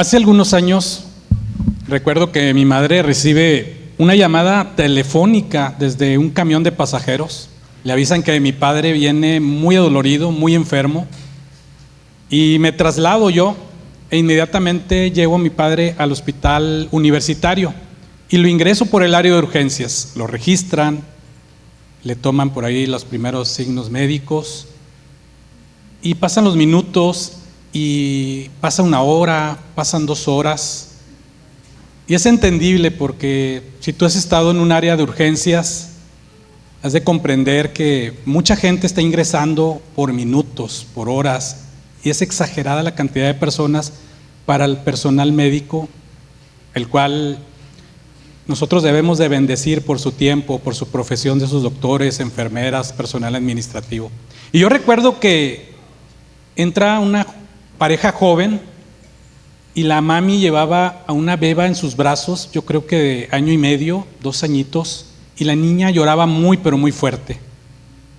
Hace algunos años recuerdo que mi madre recibe una llamada telefónica desde un camión de pasajeros. Le avisan que mi padre viene muy adolorido, muy enfermo, y me traslado yo e inmediatamente llevo a mi padre al hospital universitario y lo ingreso por el área de urgencias. Lo registran, le toman por ahí los primeros signos médicos y pasan los minutos y pasa una hora, pasan 2 horas. Y es entendible porque si tú has estado en un área de urgencias, has de comprender que mucha gente está ingresando por minutos, por horas, y es exagerada la cantidad de personas para el personal médico, el cual nosotros debemos de bendecir por su tiempo, por su profesión de sus doctores, enfermeras, personal administrativo. Y yo recuerdo que entra una pareja joven y la mami llevaba a una beba en sus brazos, yo creo que de 1 año y medio, 2 añitos, y la niña lloraba muy pero muy fuerte.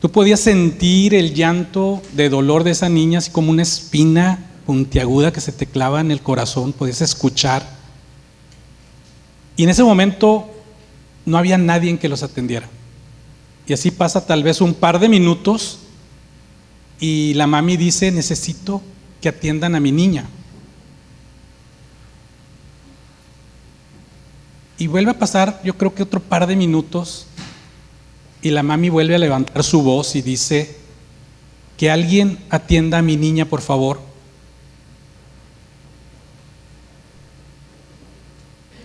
Tú podías sentir el llanto de dolor de esa niña, así como una espina puntiaguda que se te clava en el corazón, podías escuchar. Y en ese momento no había nadie en que los atendiera. Y así pasa tal vez un par de minutos y la mami dice: necesito que atiendan a mi niña. Y vuelve a pasar, yo creo que otro par de minutos, y la mami vuelve a levantar su voz y dice: que alguien atienda a mi niña, por favor.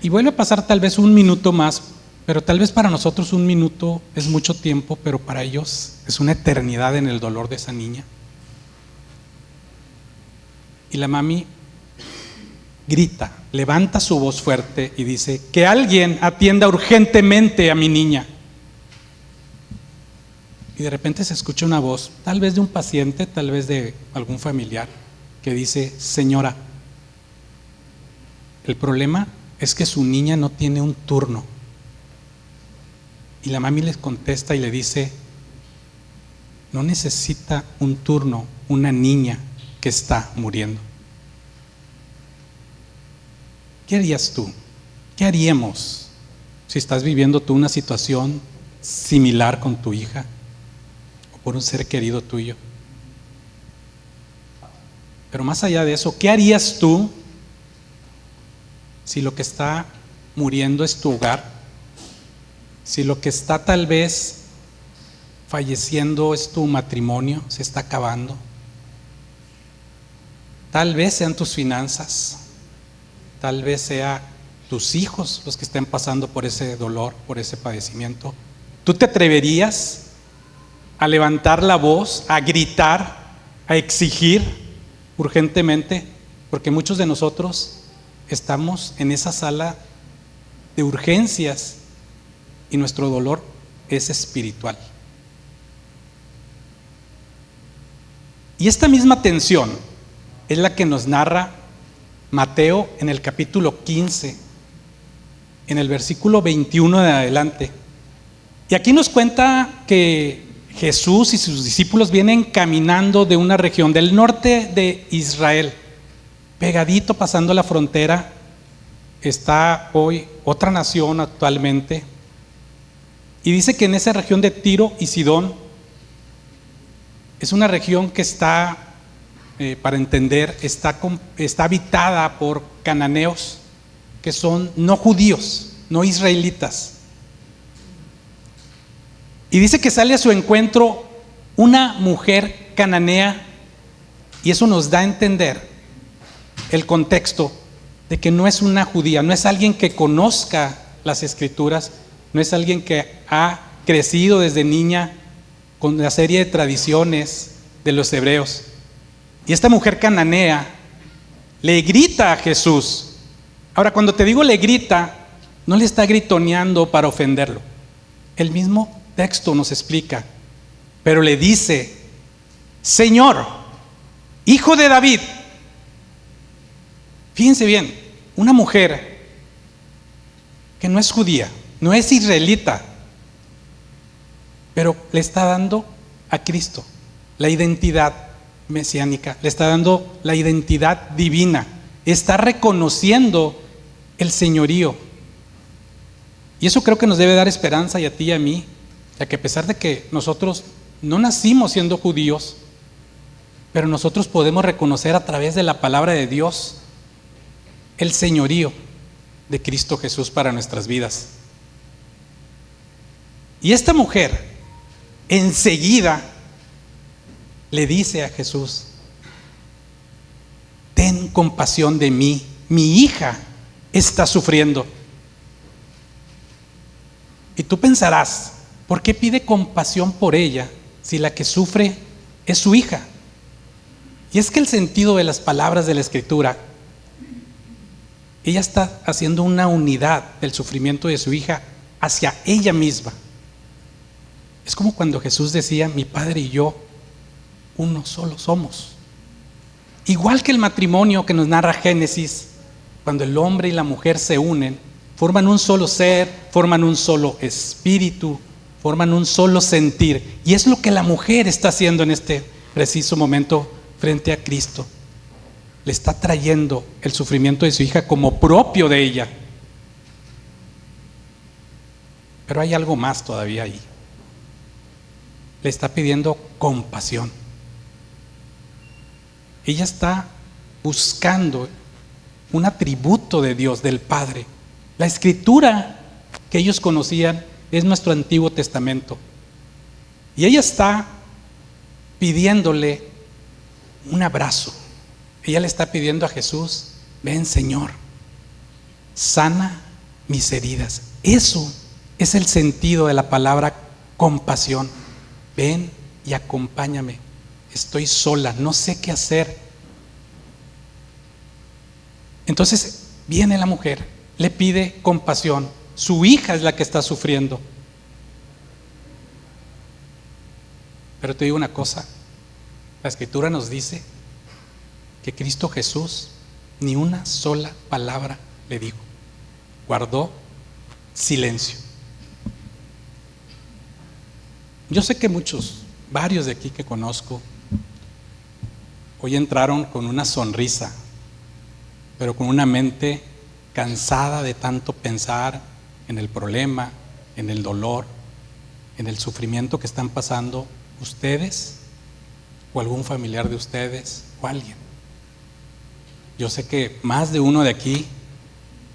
Y vuelve a pasar tal vez un minuto más, pero tal vez para nosotros 1 minuto es mucho tiempo, pero para ellos es una eternidad en el dolor de esa niña. Y la mami grita, levanta su voz fuerte y dice: que alguien atienda urgentemente a mi niña. Y de repente se escucha una voz, tal vez de un paciente, tal vez de algún familiar, que dice: señora, el problema es que su niña no tiene un turno. Y la mami les contesta y le dice: no necesita un turno una niña que está muriendo. ¿Qué harías tú? ¿Qué haríamos si estás viviendo tú una situación similar con tu hija o por un ser querido tuyo? Pero más allá de eso, ¿qué harías tú si lo que está muriendo es tu hogar? Si lo que está tal vez falleciendo es tu matrimonio, se está acabando. Tal vez sean tus finanzas, tal vez sean tus hijos los que estén pasando por ese dolor, por ese padecimiento. ¿Tú te atreverías a levantar la voz, a gritar, a exigir urgentemente? Porque muchos de nosotros estamos en esa sala de urgencias y nuestro dolor es espiritual. Y esta misma tensión es la que nos narra Mateo en el capítulo 15, en el versículo 21 de adelante. Y aquí nos cuenta que Jesús y sus discípulos vienen caminando de una región del norte de Israel. Pegadito, pasando la frontera, está hoy otra nación actualmente. Y dice que en esa región de Tiro y Sidón es una región que está, para entender, está habitada por cananeos que son no judíos, no israelitas. Y dice que sale a su encuentro una mujer cananea, y eso nos da a entender el contexto de que no es una judía, no es alguien que conozca las escrituras, no es alguien que ha crecido desde niña con la serie de tradiciones de los hebreos. Y esta mujer cananea le grita a Jesús. Ahora, cuando te digo le grita, no le está gritoneando para ofenderlo. El mismo texto nos explica, pero le dice: Señor, Hijo de David. Fíjense bien, una mujer que no es judía, no es israelita, pero le está dando a Cristo la identidad mesiánica, le está dando la identidad divina. está reconociendo el señorío. Y eso creo que nos debe dar esperanza, y a ti y a mí, ya que a pesar de que nosotros no nacimos siendo judíos, pero nosotros podemos reconocer a través de la palabra de Dios el señorío de Cristo Jesús para nuestras vidas. Y esta mujer enseguida le dice a Jesús: ten compasión de mí, mi hija está sufriendo. Y tú pensarás, ¿por qué pide compasión por ella si la que sufre es su hija? Y es que el sentido de las palabras de la Escritura, ella está haciendo una unidad del sufrimiento de su hija hacia ella misma. Es como cuando Jesús decía: mi Padre y yo uno solo somos. Igual que el matrimonio que nos narra Génesis, cuando el hombre y la mujer se unen, forman un solo ser, forman un solo espíritu, forman un solo sentir. Y es lo que la mujer está haciendo en este preciso momento frente a Cristo. Le está trayendo el sufrimiento de su hija como propio de ella. Pero hay algo más todavía ahí. Le está pidiendo compasión. Ella está buscando un atributo de Dios, del Padre. La Escritura que ellos conocían es nuestro Antiguo Testamento. Y ella está pidiéndole un abrazo. Ella le está pidiendo a Jesús: ven, Señor, sana mis heridas. Eso es el sentido de la palabra compasión. Ven y acompáñame. Estoy sola, no sé qué hacer. Entonces viene la mujer, le pide compasión. Su hija es la que está sufriendo. Pero te digo una cosa, la Escritura nos dice que Cristo Jesús ni una sola palabra le dijo. Guardó silencio. Yo sé que varios de aquí que conozco, hoy entraron con una sonrisa, pero con una mente cansada de tanto pensar en el problema, en el dolor, en el sufrimiento que están pasando ustedes o algún familiar de ustedes o alguien. Yo sé que más de uno de aquí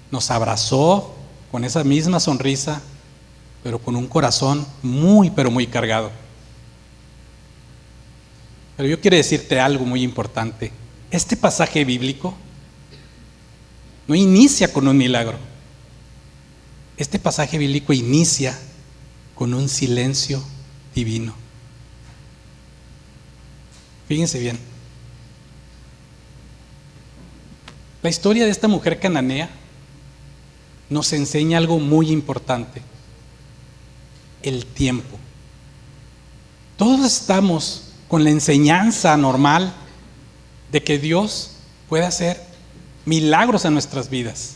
nos abrazó con esa misma sonrisa, pero con un corazón muy, pero muy cargado. Pero yo quiero decirte algo muy importante. Este pasaje bíblico no inicia con un milagro. Este pasaje bíblico inicia con un silencio divino. Fíjense bien. La historia de esta mujer cananea nos enseña algo muy importante: el tiempo. Todos estamos con la enseñanza normal de que Dios puede hacer milagros en nuestras vidas,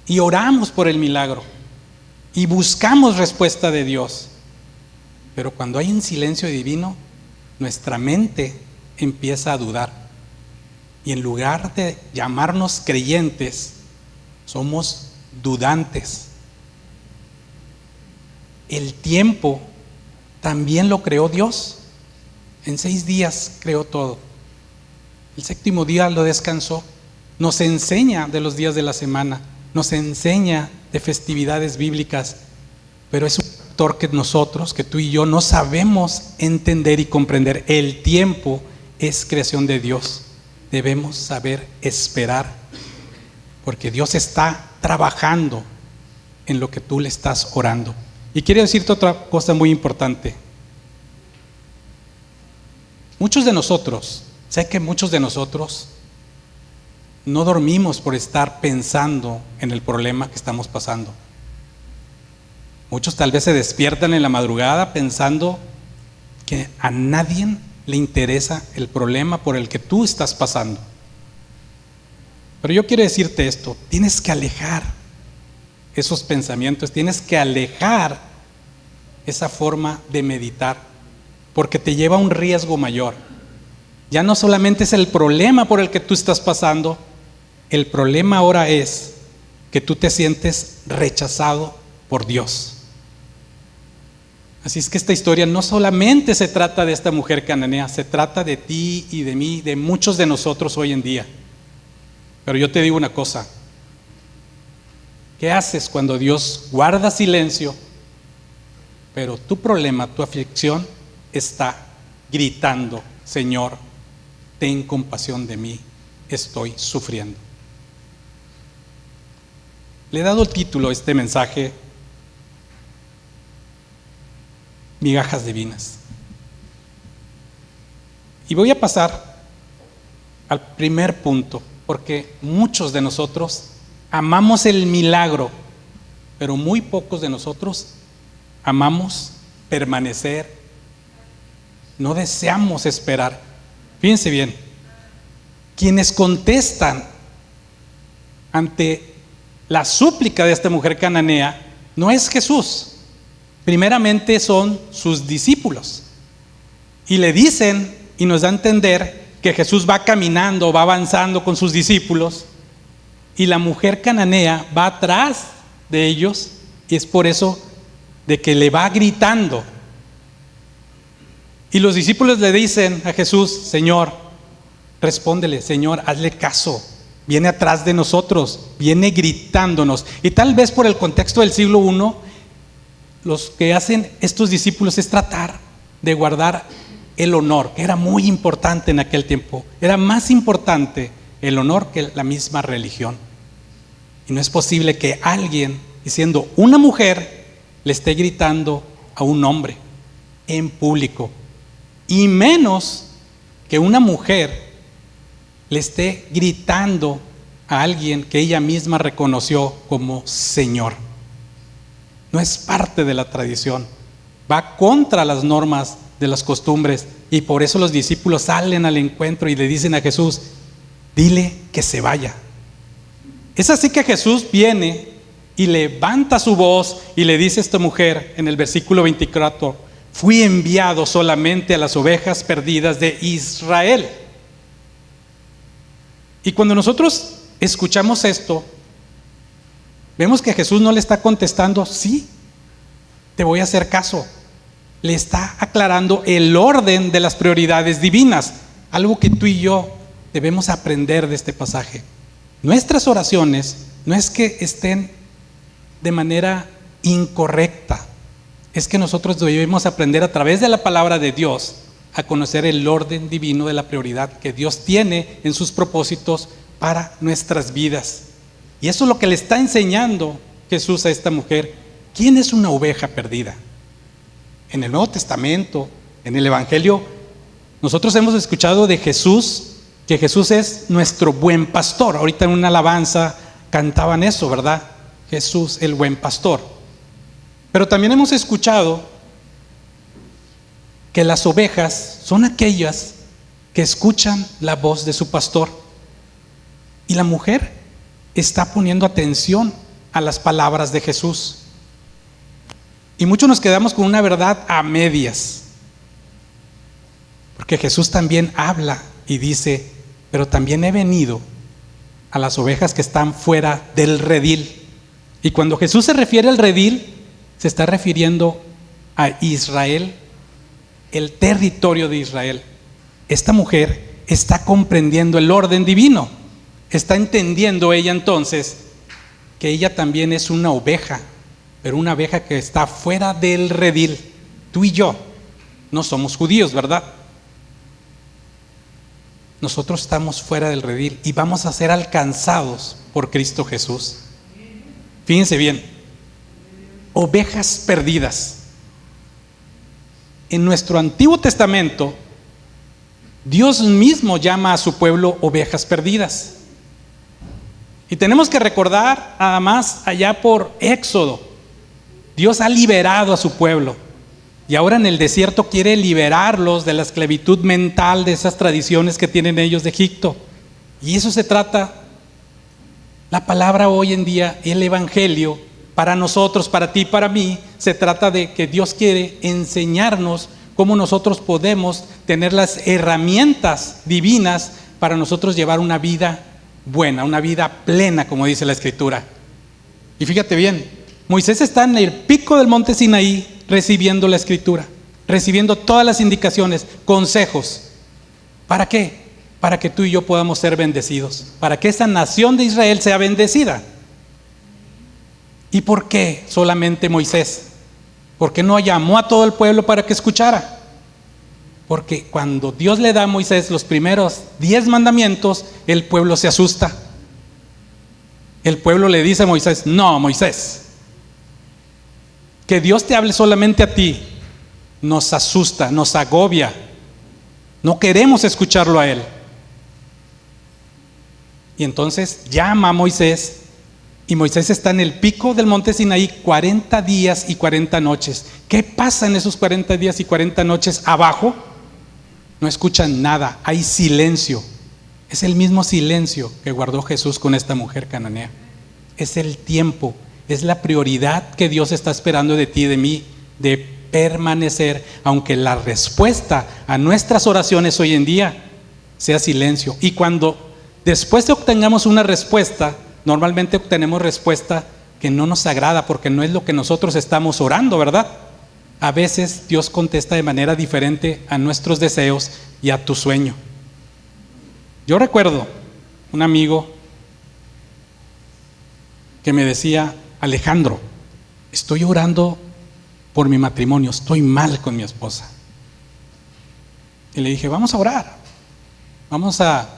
y oramos por el milagro y buscamos respuesta de Dios. Pero cuando hay un silencio divino, nuestra mente empieza a dudar, y en lugar de llamarnos creyentes, somos dudantes. El tiempo también lo creó Dios. En 6 días creó todo. El 7º día lo descansó. Nos enseña de los días de la semana, nos enseña de festividades bíblicas, pero es un factor que nosotros, que tú y yo, no sabemos entender y comprender. El tiempo es creación de Dios. Debemos saber esperar, porque Dios está trabajando en lo que tú le estás orando. Y quiero decirte otra cosa muy importante. Sé que muchos de nosotros no dormimos por estar pensando en el problema que estamos pasando. Muchos tal vez se despiertan en la madrugada pensando que a nadie le interesa el problema por el que tú estás pasando. Pero yo quiero decirte esto: tienes que alejar esos pensamientos, tienes que alejar esa forma de meditar, porque te lleva a un riesgo mayor. Ya no solamente es el problema por el que tú estás pasando, El problema ahora es que tú te sientes rechazado por Dios. Así es que esta historia no solamente se trata de esta mujer cananea, se trata de ti y de mí, de muchos de nosotros hoy en día. Pero yo te digo una cosa, ¿qué haces cuando Dios guarda silencio, pero tu problema, tu aflicción está gritando: Señor, ten compasión de mí, estoy sufriendo? Le he dado el título a este mensaje: Migajas divinas. Y voy a pasar al primer punto, porque muchos de nosotros amamos el milagro, pero muy pocos de nosotros amamos permanecer, no deseamos esperar. Fíjense bien, quienes contestan ante la súplica de esta mujer cananea no es Jesús. Primeramente son sus discípulos. Y le dicen, y nos da a entender, que Jesús va caminando, va avanzando con sus discípulos, y la mujer cananea va atrás de ellos, y es por eso de que le va gritando. Y los discípulos le dicen a Jesús: Señor, respóndele, Señor, hazle caso. Viene atrás de nosotros, viene gritándonos. Y tal vez por el contexto del siglo I, los que hacen estos discípulos es tratar de guardar el honor, que era muy importante en aquel tiempo. Era más importante el honor que la misma religión. Y no es posible que alguien, siendo una mujer, le esté gritando a un hombre en público. Y menos que una mujer le esté gritando a alguien que ella misma reconoció como Señor. No es parte de la tradición, va contra las normas de las costumbres, y por eso los discípulos salen al encuentro y le dicen a Jesús: dile que se vaya. Es así que Jesús viene y levanta su voz y le dice a esta mujer en el versículo 24: fui enviado solamente a las ovejas perdidas de Israel. Y cuando nosotros escuchamos esto, vemos que Jesús no le está contestando: sí, te voy a hacer caso. Le está aclarando el orden de las prioridades divinas, algo que tú y yo debemos aprender de este pasaje. Nuestras oraciones no es que estén de manera incorrecta, es que nosotros debemos aprender a través de la palabra de Dios a conocer el orden divino de la prioridad que Dios tiene en sus propósitos para nuestras vidas. Y eso es lo que le está enseñando Jesús a esta mujer. ¿Quién es una oveja perdida? En el Nuevo Testamento, en el Evangelio, nosotros hemos escuchado de Jesús, que Jesús es nuestro buen pastor. Ahorita en una alabanza cantaban eso, ¿verdad? Jesús el buen pastor. Pero también hemos escuchado que las ovejas son aquellas que escuchan la voz de su pastor. Y la mujer está poniendo atención a las palabras de Jesús. Y muchos nos quedamos con una verdad a medias, porque Jesús también habla y dice: pero también he venido a las ovejas que están fuera del redil. Y cuando Jesús se refiere al redil, se está refiriendo a Israel, el territorio de Israel. Esta mujer está comprendiendo el orden divino. Está entendiendo ella entonces que ella también es una oveja, pero una oveja que está fuera del redil. Tú y yo no somos judíos, ¿verdad? Nosotros estamos fuera del redil y vamos a ser alcanzados por Cristo Jesús. Fíjense bien, ovejas perdidas. En nuestro Antiguo Testamento, Dios mismo llama a su pueblo ovejas perdidas. Y tenemos que recordar, además, allá por Éxodo, Dios ha liberado a su pueblo. Y ahora en el desierto quiere liberarlos de la esclavitud mental, de esas tradiciones que tienen ellos de Egipto. Y eso se trata la palabra hoy en día, el Evangelio, para nosotros, para ti, para mí. Se trata de que Dios quiere enseñarnos cómo nosotros podemos tener las herramientas divinas para nosotros llevar una vida buena, una vida plena, como dice la Escritura. Y fíjate bien, Moisés está en el pico del monte Sinaí recibiendo la Escritura, recibiendo todas las indicaciones, consejos. ¿Para qué? Para que tú y yo podamos ser bendecidos, para que esa nación de Israel sea bendecida. ¿Y por qué solamente Moisés? ¿Por qué no llamó a todo el pueblo para que escuchara? Porque cuando Dios le da a Moisés los primeros 10 mandamientos, el pueblo se asusta. El pueblo le dice a Moisés: no, Moisés, que Dios te hable solamente a ti nos asusta, nos agobia. No queremos escucharlo a él. Y entonces llama a Moisés, y Moisés está en el pico del monte Sinaí 40 días y 40 noches. ¿Qué pasa en esos 40 días y 40 noches abajo? No escuchan nada, hay silencio. Es el mismo silencio que guardó Jesús con esta mujer cananea. Es el tiempo, es la prioridad que Dios está esperando de ti y de mí, de permanecer, aunque la respuesta a nuestras oraciones hoy en día sea silencio. Y cuando después de obtengamos una respuesta, normalmente obtenemos respuesta que no nos agrada porque no es lo que nosotros estamos orando, ¿verdad? A veces Dios contesta de manera diferente a nuestros deseos y a tu sueño. Yo recuerdo un amigo que me decía: Alejandro, estoy orando por mi matrimonio, estoy mal con mi esposa. Y le dije: vamos a orar, vamos a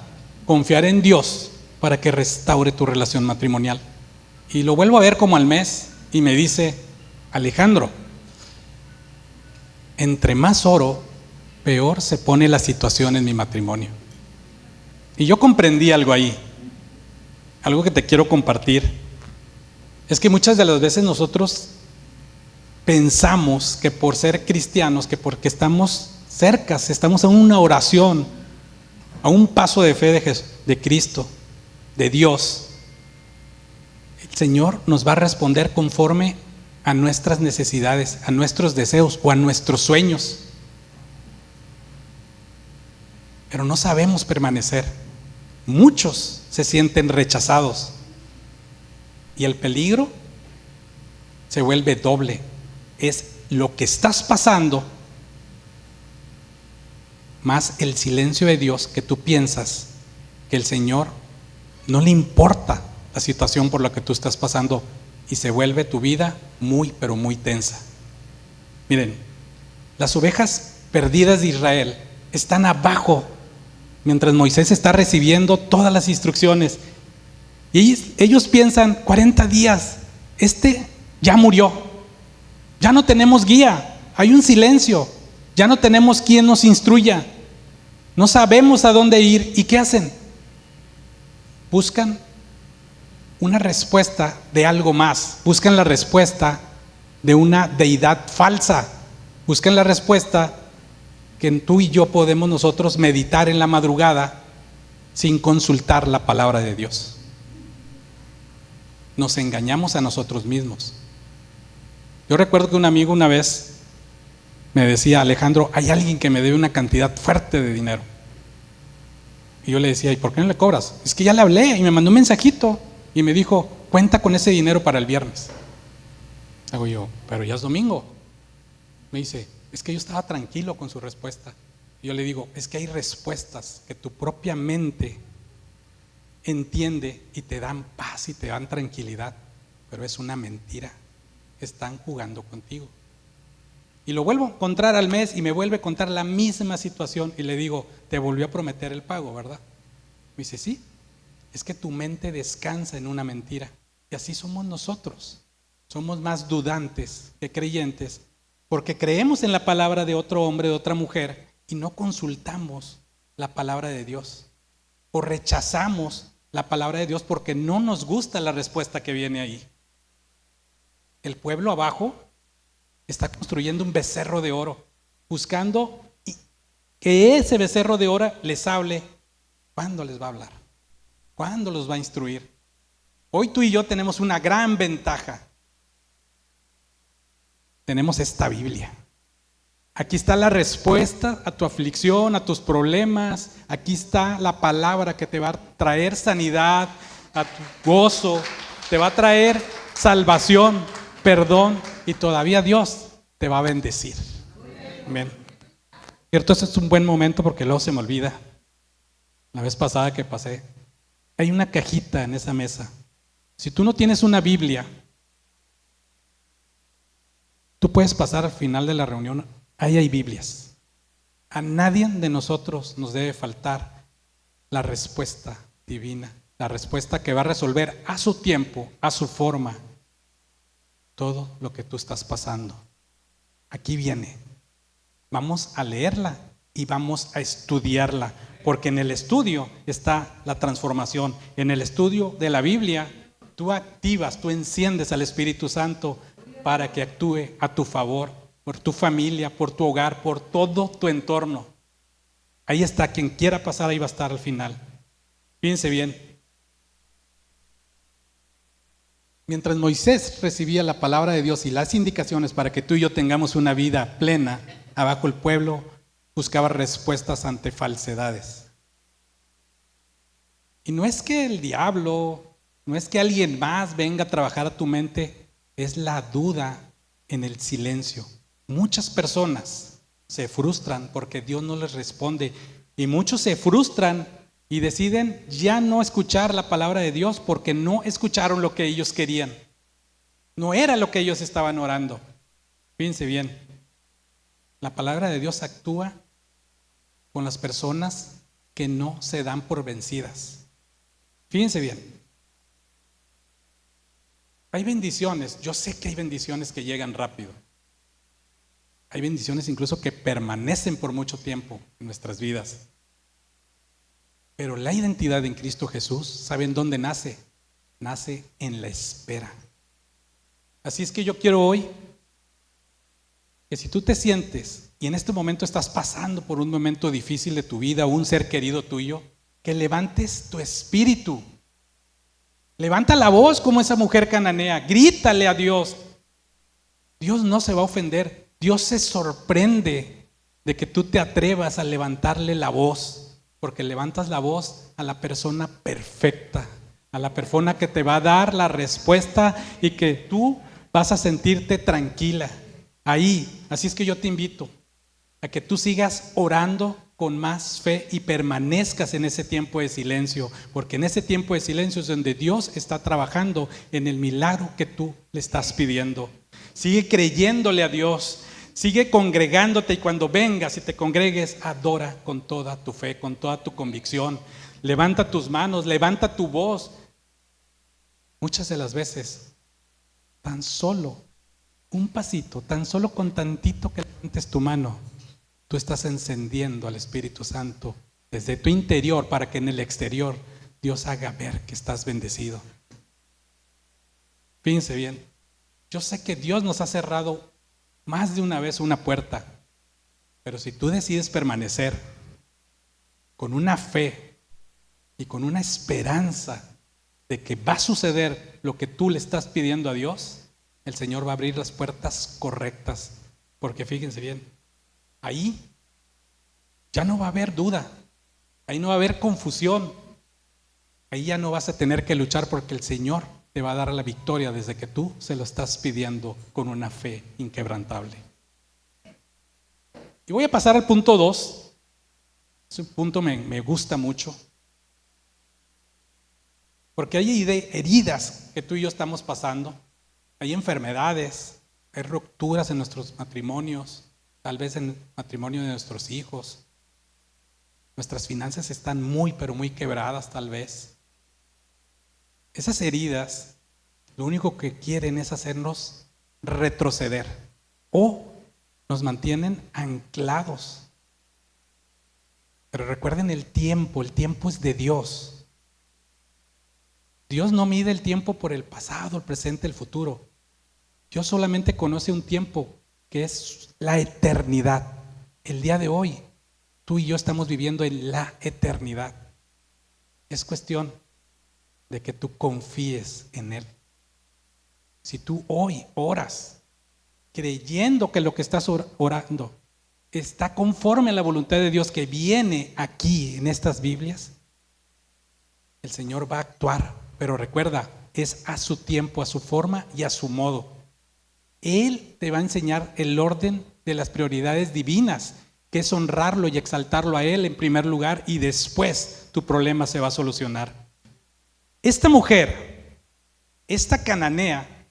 confiar en Dios para que restaure tu relación matrimonial. Y lo vuelvo a ver como al mes y me dice: Alejandro, entre más oro, peor se pone la situación en mi matrimonio. Y yo comprendí algo ahí, algo que te quiero compartir. Es que muchas de las veces nosotros pensamos que por ser cristianos, que porque estamos cerca, estamos en una oración, a un paso de fe de Cristo, de Dios, el Señor nos va a responder conforme a nuestras necesidades, a nuestros deseos o a nuestros sueños. Pero no sabemos permanecer. Muchos se sienten rechazados y el peligro se vuelve doble. Es lo que estás pasando más el silencio de Dios, que tú piensas que el Señor no le importa la situación por la que tú estás pasando, y se vuelve tu vida muy, pero muy tensa. Miren, las ovejas perdidas de Israel están abajo mientras Moisés está recibiendo todas las instrucciones, y ellos piensan: 40 días, ya murió, ya no tenemos guía, hay un silencio, ya no tenemos quien nos instruya, no sabemos a dónde ir. ¿Y qué hacen? Buscan una respuesta de algo más, buscan la respuesta de una deidad falsa, buscan la respuesta que tú y yo podemos nosotros meditar en la madrugada sin consultar la palabra de Dios. Nos engañamos a nosotros mismos. Yo recuerdo que un amigo una vez me decía: Alejandro, hay alguien que me debe una cantidad fuerte de dinero. Y yo le decía: ¿y por qué no le cobras? Es que ya le hablé y me mandó un mensajito y me dijo: cuenta con ese dinero para el viernes. Hago yo: pero ya es domingo. Me dice: es que yo estaba tranquilo con su respuesta. Y yo le digo: es que hay respuestas que tu propia mente entiende y te dan paz y te dan tranquilidad, pero es una mentira. Están jugando contigo. Y lo vuelvo a encontrar al mes y me vuelve a contar la misma situación y le digo: te volvió a prometer el pago, ¿verdad? Me dice: sí, es que tu mente descansa en una mentira. Y así somos nosotros. Somos más dudantes que creyentes, porque creemos en la palabra de otro hombre, de otra mujer, y no consultamos la palabra de Dios, o rechazamos la palabra de Dios porque no nos gusta la respuesta que viene ahí. El pueblo abajo está construyendo un becerro de oro, buscando que ese becerro de oro les hable. ¿Cuándo les va a hablar? ¿Cuándo los va a instruir? Hoy tú y yo tenemos una gran ventaja. Tenemos esta Biblia. Aquí está la respuesta a tu aflicción, a tus problemas. Aquí está la palabra que te va a traer sanidad, a tu gozo, te va a traer salvación, perdón, y todavía Dios te va a bendecir. Amén. Cierto, este es un buen momento porque luego se me olvida. La vez pasada que pasé, hay una cajita en esa mesa. Si tú no tienes una Biblia, tú puedes pasar al final de la reunión. Ahí hay Biblias. A nadie de nosotros nos debe faltar la respuesta divina, la respuesta que va a resolver a su tiempo, a su forma, todo lo que tú estás pasando. Aquí viene. Vamos a leerla y vamos a estudiarla, porque en el estudio está la transformación. En el estudio de la Biblia, tú activas, tú enciendes al Espíritu Santo para que actúe a tu favor, por tu familia, por tu hogar, por todo tu entorno. Ahí está, quien quiera pasar, ahí va a estar al final. Fíjense bien. Mientras Moisés recibía la palabra de Dios y las indicaciones para que tú y yo tengamos una vida plena, abajo el pueblo buscaba respuestas ante falsedades. Y no es que el diablo, no es que alguien más venga a trabajar a tu mente, es la duda en el silencio. Muchas personas se frustran porque Dios no les responde, y muchos se frustran y deciden ya no escuchar la palabra de Dios porque no escucharon lo que ellos querían. No era lo que ellos estaban orando. Fíjense bien, la palabra de Dios actúa con las personas que no se dan por vencidas. Fíjense bien. Hay bendiciones, yo sé que hay bendiciones que llegan rápido. Hay bendiciones incluso que permanecen por mucho tiempo en nuestras vidas. Pero la identidad en Cristo Jesús, ¿saben dónde nace? Nace en la espera. Así es que yo quiero hoy que si tú te sientes y en este momento estás pasando por un momento difícil de tu vida o un ser querido tuyo, que levantes tu espíritu. Levanta la voz como esa mujer cananea, grítale a Dios. Dios no se va a ofender. Dios se sorprende de que tú te atrevas a levantarle la voz, porque levantas la voz a la persona perfecta, a la persona que te va a dar la respuesta y que tú vas a sentirte tranquila ahí. Así es que yo te invito a que tú sigas orando con más fe y permanezcas en ese tiempo de silencio, porque en ese tiempo de silencio es donde Dios está trabajando en el milagro que tú le estás pidiendo. Sigue creyéndole a Dios, sigue congregándote, y cuando vengas y te congregues, adora con toda tu fe, con toda tu convicción. Levanta tus manos, levanta tu voz. Muchas de las veces, tan solo un pasito, tan solo con tantito que levantes tu mano, tú estás encendiendo al Espíritu Santo desde tu interior para que en el exterior Dios haga ver que estás bendecido. Fíjense bien, yo sé que Dios nos ha cerrado más de una vez una puerta, pero si tú decides permanecer con una fe y con una esperanza de que va a suceder lo que tú le estás pidiendo a Dios, el Señor va a abrir las puertas correctas, porque fíjense bien, ahí ya no va a haber duda, ahí no va a haber confusión, ahí ya no vas a tener que luchar porque el Señor te va a dar la victoria desde que tú se lo estás pidiendo con una fe inquebrantable. Y voy a pasar al punto 2. Ese punto me gusta mucho, porque hay heridas que tú y yo estamos pasando, hay enfermedades, hay rupturas en nuestros matrimonios, tal vez en el matrimonio de nuestros hijos. Nuestras finanzas están muy, pero muy quebradas tal vez. Esas heridas lo único que quieren es hacernos retroceder o nos mantienen anclados. Pero recuerden el tiempo es de Dios. Dios no mide el tiempo por el pasado, el presente, el futuro. Dios solamente conoce un tiempo que es la eternidad. El día de hoy, tú y yo estamos viviendo en la eternidad. Es cuestión de que tú confíes en Él. Si tú hoy oras creyendo que lo que estás orando está conforme a la voluntad de Dios que viene aquí en estas Biblias, el Señor va a actuar. Pero recuerda, es a su tiempo, a su forma y a su modo. Él te va a enseñar el orden de las prioridades divinas, que es honrarlo y exaltarlo a Él en primer lugar, y después tu problema se va a solucionar. Esta mujer, esta cananea,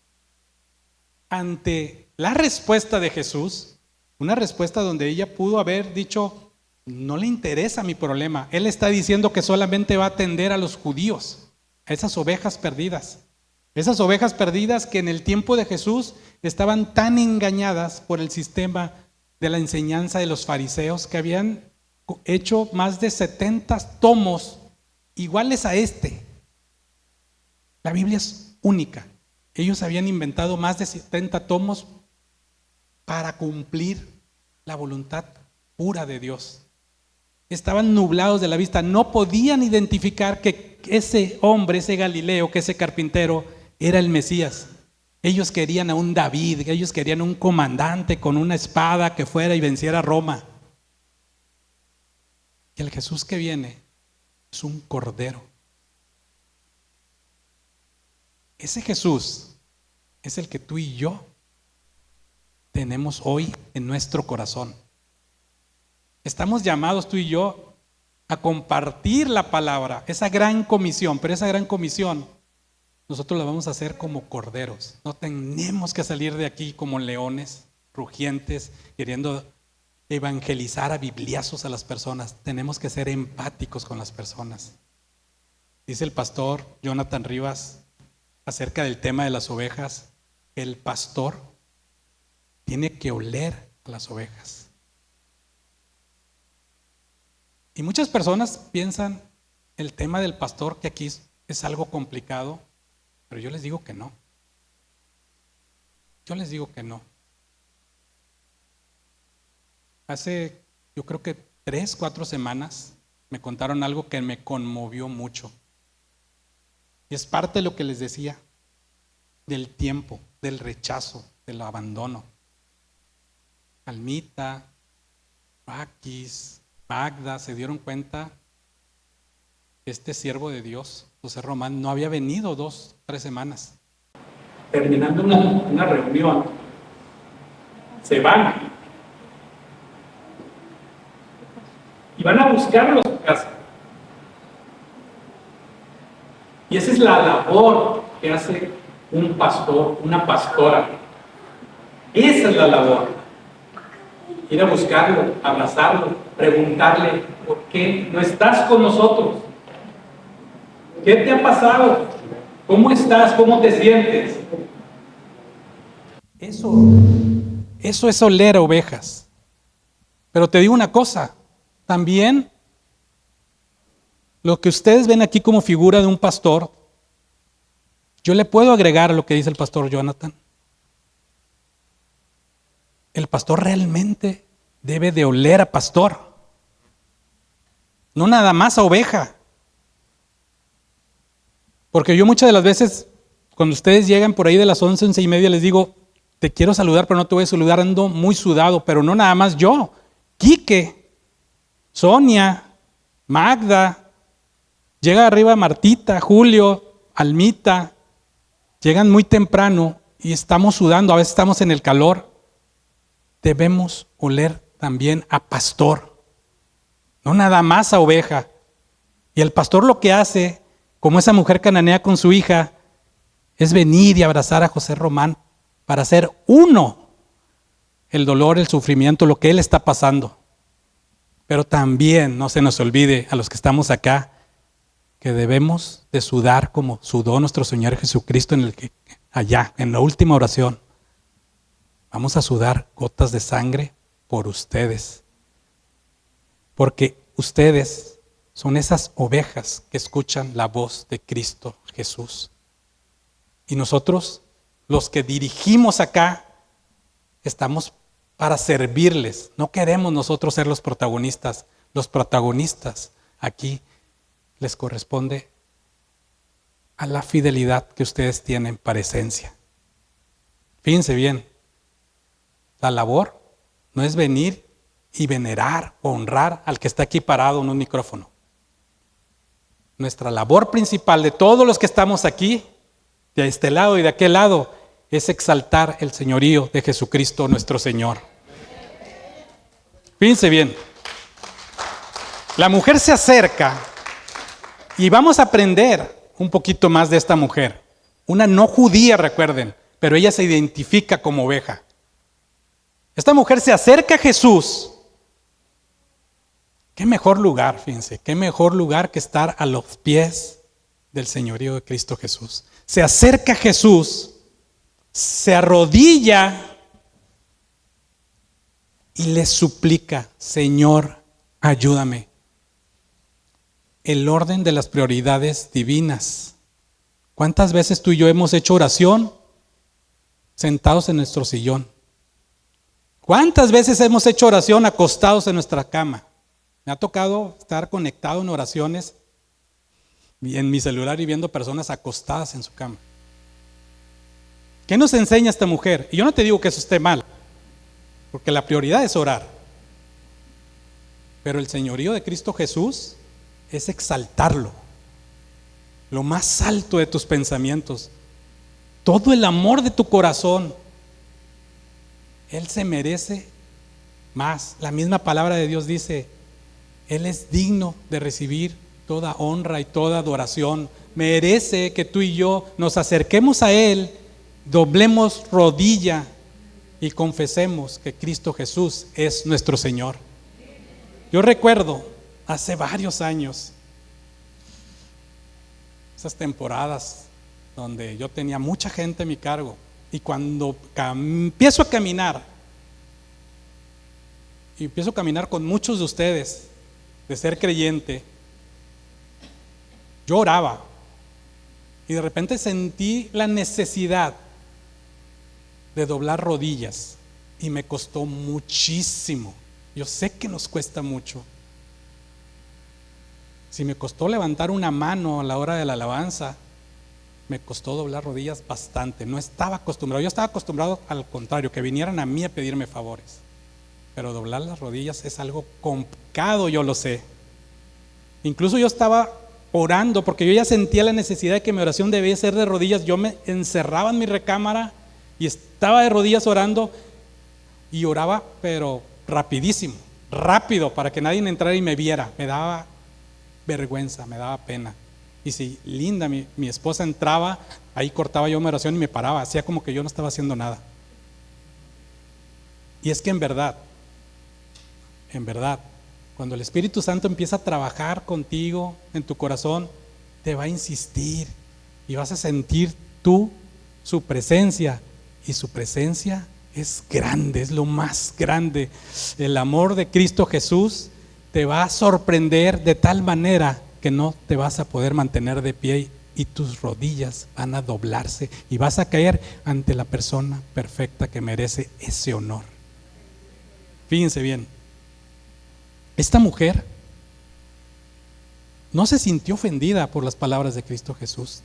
ante la respuesta de Jesús, una respuesta donde ella pudo haber dicho, no le interesa mi problema. Él está diciendo que solamente va a atender a los judíos, a esas ovejas perdidas. Esas ovejas perdidas que en el tiempo de Jesús estaban tan engañadas por el sistema de la enseñanza de los fariseos, que habían hecho más de 70 tomos iguales a este. La Biblia es única. Ellos habían inventado más de 70 tomos para cumplir la voluntad pura de Dios. Estaban nublados de la vista, no podían identificar que ese hombre, ese Galileo, que ese carpintero era el Mesías. Ellos querían a un David, ellos querían un comandante con una espada que fuera y venciera a Roma. Y el Jesús que viene es un cordero. Ese Jesús es el que tú y yo tenemos hoy en nuestro corazón. Estamos llamados tú y yo a compartir la palabra, esa gran comisión, pero esa gran comisión nosotros la vamos a hacer como corderos. No tenemos que salir de aquí como leones rugientes queriendo evangelizar a bibliazos a las personas. Tenemos que ser empáticos con las personas. Dice el pastor Jonathan Rivas acerca del tema de las ovejas, el pastor tiene que oler a las ovejas. Y muchas personas piensan el tema del pastor que aquí es algo complicado, pero yo les digo que no. Yo les digo que no. Hace, yo creo que 3, 4 semanas me contaron algo que me conmovió mucho. Y es parte de lo que les decía, del tiempo, del rechazo, del abandono. Almita, Paquis, Magda se dieron cuenta que este siervo de Dios, José Román, no había venido 2, 3 semanas. Terminando una reunión, se van y van a buscarlo a su casa. Y esa es la labor que hace un pastor, una pastora. Esa es la labor. Ir a buscarlo, abrazarlo, preguntarle, ¿por qué no estás con nosotros? ¿Qué te ha pasado? ¿Cómo estás? ¿Cómo te sientes? Eso es oler a ovejas. Pero te digo una cosa, también lo que ustedes ven aquí como figura de un pastor, yo le puedo agregar a lo que dice el pastor Jonathan. El pastor realmente debe de oler a pastor, no nada más a oveja. Porque yo muchas de las veces, cuando ustedes llegan por ahí de las 11, 11:30, les digo, te quiero saludar, pero no te voy a saludar, ando muy sudado, pero no nada más yo. Quique, Sonia, Magda, llega arriba Martita, Julio, Almita, llegan muy temprano y estamos sudando, a veces estamos en el calor. Debemos oler también a pastor, no nada más a oveja. Y el pastor lo que hace, como esa mujer cananea con su hija, es venir y abrazar a José Román para hacer uno el dolor, el sufrimiento, lo que él está pasando. Pero también no se nos olvide a los que estamos acá que debemos de sudar como sudó nuestro Señor Jesucristo allá, en la última oración. Vamos a sudar gotas de sangre por ustedes. Porque ustedes son esas ovejas que escuchan la voz de Cristo Jesús. Y nosotros, los que dirigimos acá, estamos para servirles. No queremos nosotros ser los protagonistas. Los protagonistas aquí les corresponde a la fidelidad que ustedes tienen para esencia. Fíjense bien. La labor no es venir y venerar, honrar al que está aquí parado en un micrófono. Nuestra labor principal de todos los que estamos aquí, de este lado y de aquel lado, es exaltar el señorío de Jesucristo nuestro Señor. Fíjense bien, la mujer se acerca y vamos a aprender un poquito más de esta mujer. Una no judía, recuerden, pero ella se identifica como oveja. Esta mujer se acerca a Jesús. Qué mejor lugar, fíjense, qué mejor lugar que estar a los pies del señorío de Cristo Jesús. Se acerca a Jesús, se arrodilla y le suplica: Señor, ayúdame. El orden de las prioridades divinas. ¿Cuántas veces tú y yo hemos hecho oración sentados en nuestro sillón? ¿Cuántas veces hemos hecho oración acostados en nuestra cama? Me ha tocado estar conectado en oraciones en mi celular y viendo personas acostadas en su cama. ¿Qué nos enseña esta mujer? Y yo no te digo que eso esté mal, porque la prioridad es orar. Pero el señorío de Cristo Jesús es exaltarlo, lo más alto de tus pensamientos, todo el amor de tu corazón. Él se merece más. La misma palabra de Dios dice: Él es digno de recibir toda honra y toda adoración. Merece que tú y yo nos acerquemos a Él, doblemos rodilla y confesemos que Cristo Jesús es nuestro Señor. Yo recuerdo hace varios años esas temporadas donde yo tenía mucha gente a mi cargo, y cuando empiezo a caminar, y empiezo a caminar con muchos de ustedes, de ser creyente, yo oraba y de repente sentí la necesidad de doblar rodillas, y me costó muchísimo. Yo sé que nos cuesta mucho. Si me costó levantar una mano a la hora de la alabanza, me costó doblar rodillas bastante. No estaba acostumbrado. Yo estaba acostumbrado al contrario, que vinieran a mí a pedirme favores. Pero doblar las rodillas es algo complicado, yo lo sé. Incluso yo estaba orando porque yo ya sentía la necesidad de que mi oración debía ser de rodillas. Yo me encerraba en mi recámara y estaba de rodillas orando, y oraba pero rapidísimo, rápido, para que nadie entrara y me viera. Me daba vergüenza, me daba pena. Y si Linda, mi esposa, entraba, ahí cortaba yo mi oración y me paraba, hacía como que yo no estaba haciendo nada. Y es que en verdad, cuando el Espíritu Santo empieza a trabajar contigo en tu corazón, te va a insistir y vas a sentir tú su presencia, y su presencia es grande, es lo más grande. El amor de Cristo Jesús te va a sorprender de tal manera que no te vas a poder mantener de pie, y tus rodillas van a doblarse y vas a caer ante la persona perfecta que merece ese honor. Fíjense bien, esta mujer no se sintió ofendida por las palabras de Cristo Jesús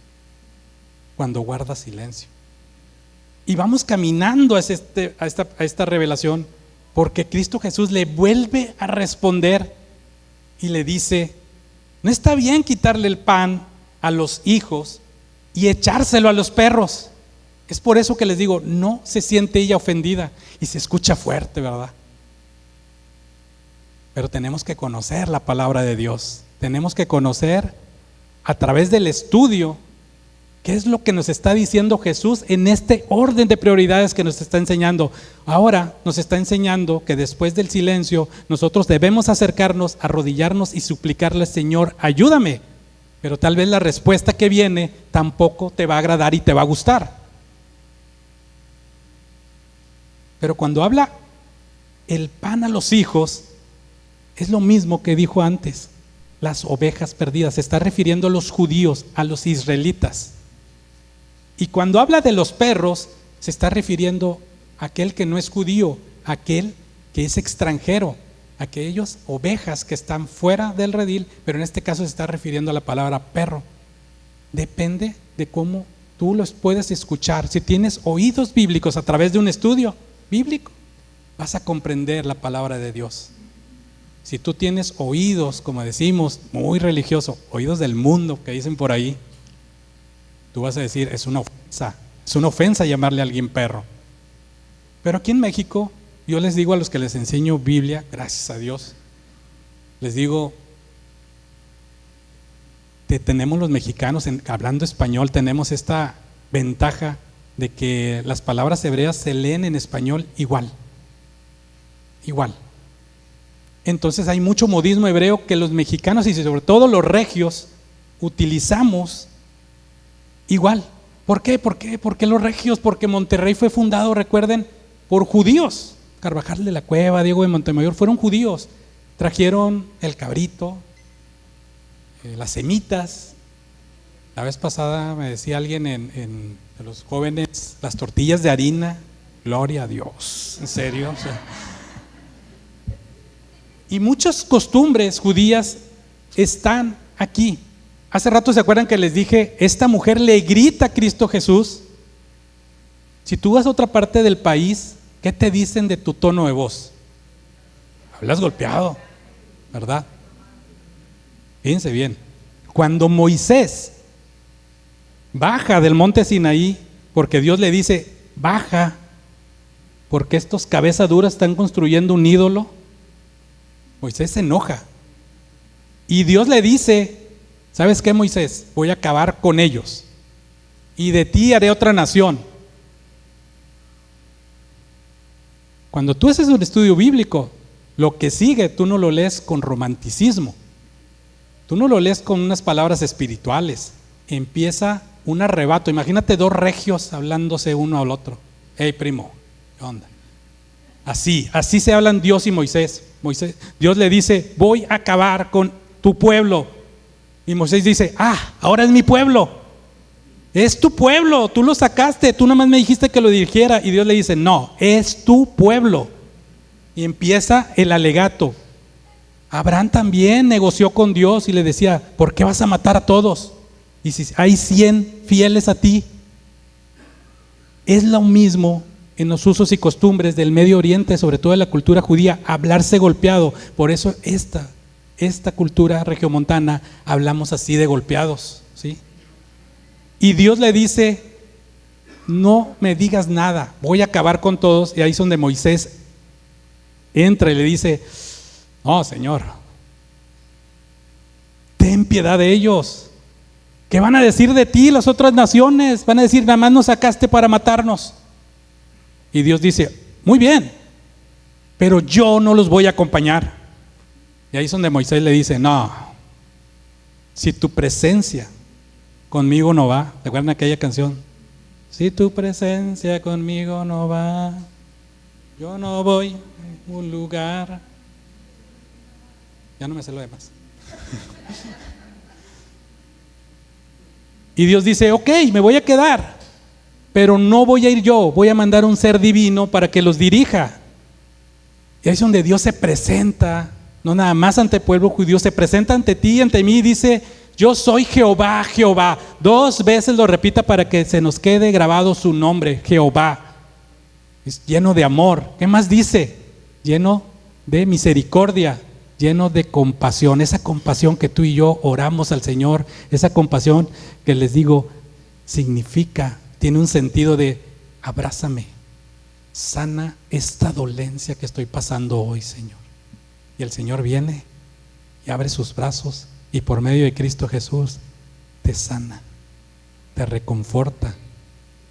cuando guarda silencio. Y vamos caminando a esta revelación, porque Cristo Jesús le vuelve a responder y le dice: no está bien quitarle el pan a los hijos y echárselo a los perros. Es por eso que les digo, no se siente ella ofendida, y se escucha fuerte, ¿verdad? Pero tenemos que conocer la palabra de Dios. Tenemos que conocer a través del estudio qué es lo que nos está diciendo Jesús en este orden de prioridades que nos está enseñando. Ahora nos está enseñando que después del silencio nosotros debemos acercarnos, arrodillarnos y suplicarle: Señor, ayúdame. Pero tal vez la respuesta que viene tampoco te va a agradar y te va a gustar. Pero cuando habla el pan a los hijos, es lo mismo que dijo antes, las ovejas perdidas. Se está refiriendo a los judíos, a los israelitas. Y cuando habla de los perros, se está refiriendo a aquel que no es judío, aquel que es extranjero, aquellos ovejas que están fuera del redil, pero en este caso se está refiriendo a la palabra perro. Depende de cómo tú los puedes escuchar. Si tienes oídos bíblicos a través de un estudio bíblico, vas a comprender la palabra de Dios. Si tú tienes oídos, como decimos, muy religioso, oídos del mundo que dicen por ahí, tú vas a decir, es una ofensa llamarle a alguien perro. Pero aquí en México, yo les digo a los que les enseño Biblia, gracias a Dios, les digo, tenemos los mexicanos, hablando español, tenemos esta ventaja de que las palabras hebreas se leen en español igual. Entonces hay mucho modismo hebreo que los mexicanos y sobre todo los regios utilizamos igual. ¿Por qué? ¿Por qué los regios? Porque Monterrey fue fundado, recuerden, por judíos. Carvajal de la Cueva, Diego de Montemayor, fueron judíos. Trajeron el cabrito, las semitas. La vez pasada me decía alguien de los jóvenes, las tortillas de harina. Gloria a Dios, en serio. O sea, y muchas costumbres judías están aquí. Hace rato se acuerdan que les dije, esta mujer le grita a Cristo Jesús. Si tú vas a otra parte del país, ¿qué te dicen de tu tono de voz? Hablas golpeado, ¿verdad? Fíjense bien, cuando Moisés baja del monte Sinaí, porque Dios le dice, baja, porque estos cabezas duras están construyendo un ídolo, Moisés se enoja. Y Dios le dice, ¿sabes qué, Moisés? Voy a acabar con ellos. Y de ti haré otra nación. Cuando tú haces un estudio bíblico, lo que sigue tú no lo lees con romanticismo. Tú no lo lees con unas palabras espirituales. Empieza un arrebato. Imagínate dos regios hablándose uno al otro. Hey, primo, ¿qué onda? Así se hablan Dios y Moisés. Dios le dice, voy a acabar con tu pueblo. Y Moisés dice, ahora es mi pueblo. Es tu pueblo, tú lo sacaste, tú nomás me dijiste que lo dirigiera. Y Dios le dice, no, es tu pueblo. Y empieza el alegato. Abraham también negoció con Dios y le decía, ¿por qué vas a matar a todos? Y si hay 100 fieles a ti. Es lo mismo en los usos y costumbres del Medio Oriente, sobre todo de la cultura judía, hablarse golpeado. Por eso esta cultura regiomontana hablamos así de golpeados, ¿sí? Y Dios le dice, no me digas nada, voy a acabar con todos. Y ahí es donde Moisés entra y le dice, no, Señor, ten piedad de ellos. ¿Qué van a decir de ti las otras naciones? Van a decir, nada más nos sacaste para matarnos. Y Dios dice, muy bien, pero yo no los voy a acompañar. Y ahí es donde Moisés le dice, no, si tu presencia conmigo no va. ¿Te acuerdan aquella canción? Si tu presencia conmigo no va, yo no voy a un lugar. Ya no me sé lo demás. Y Dios dice, ok, me voy a quedar, pero no voy a ir yo, voy a mandar un ser divino para que los dirija. Y ahí es donde Dios se presenta, no nada más ante el pueblo judío, se presenta ante ti y ante mí y dice, yo soy Jehová, Jehová. 2 veces lo repita para que se nos quede grabado su nombre, Jehová. Es lleno de amor. ¿Qué más dice? Lleno de misericordia, lleno de compasión. Esa compasión que tú y yo oramos al Señor, esa compasión que les digo, significa, tiene un sentido de abrázame, sana esta dolencia que estoy pasando hoy, Señor. Y el Señor viene y abre sus brazos y por medio de Cristo Jesús te sana, te reconforta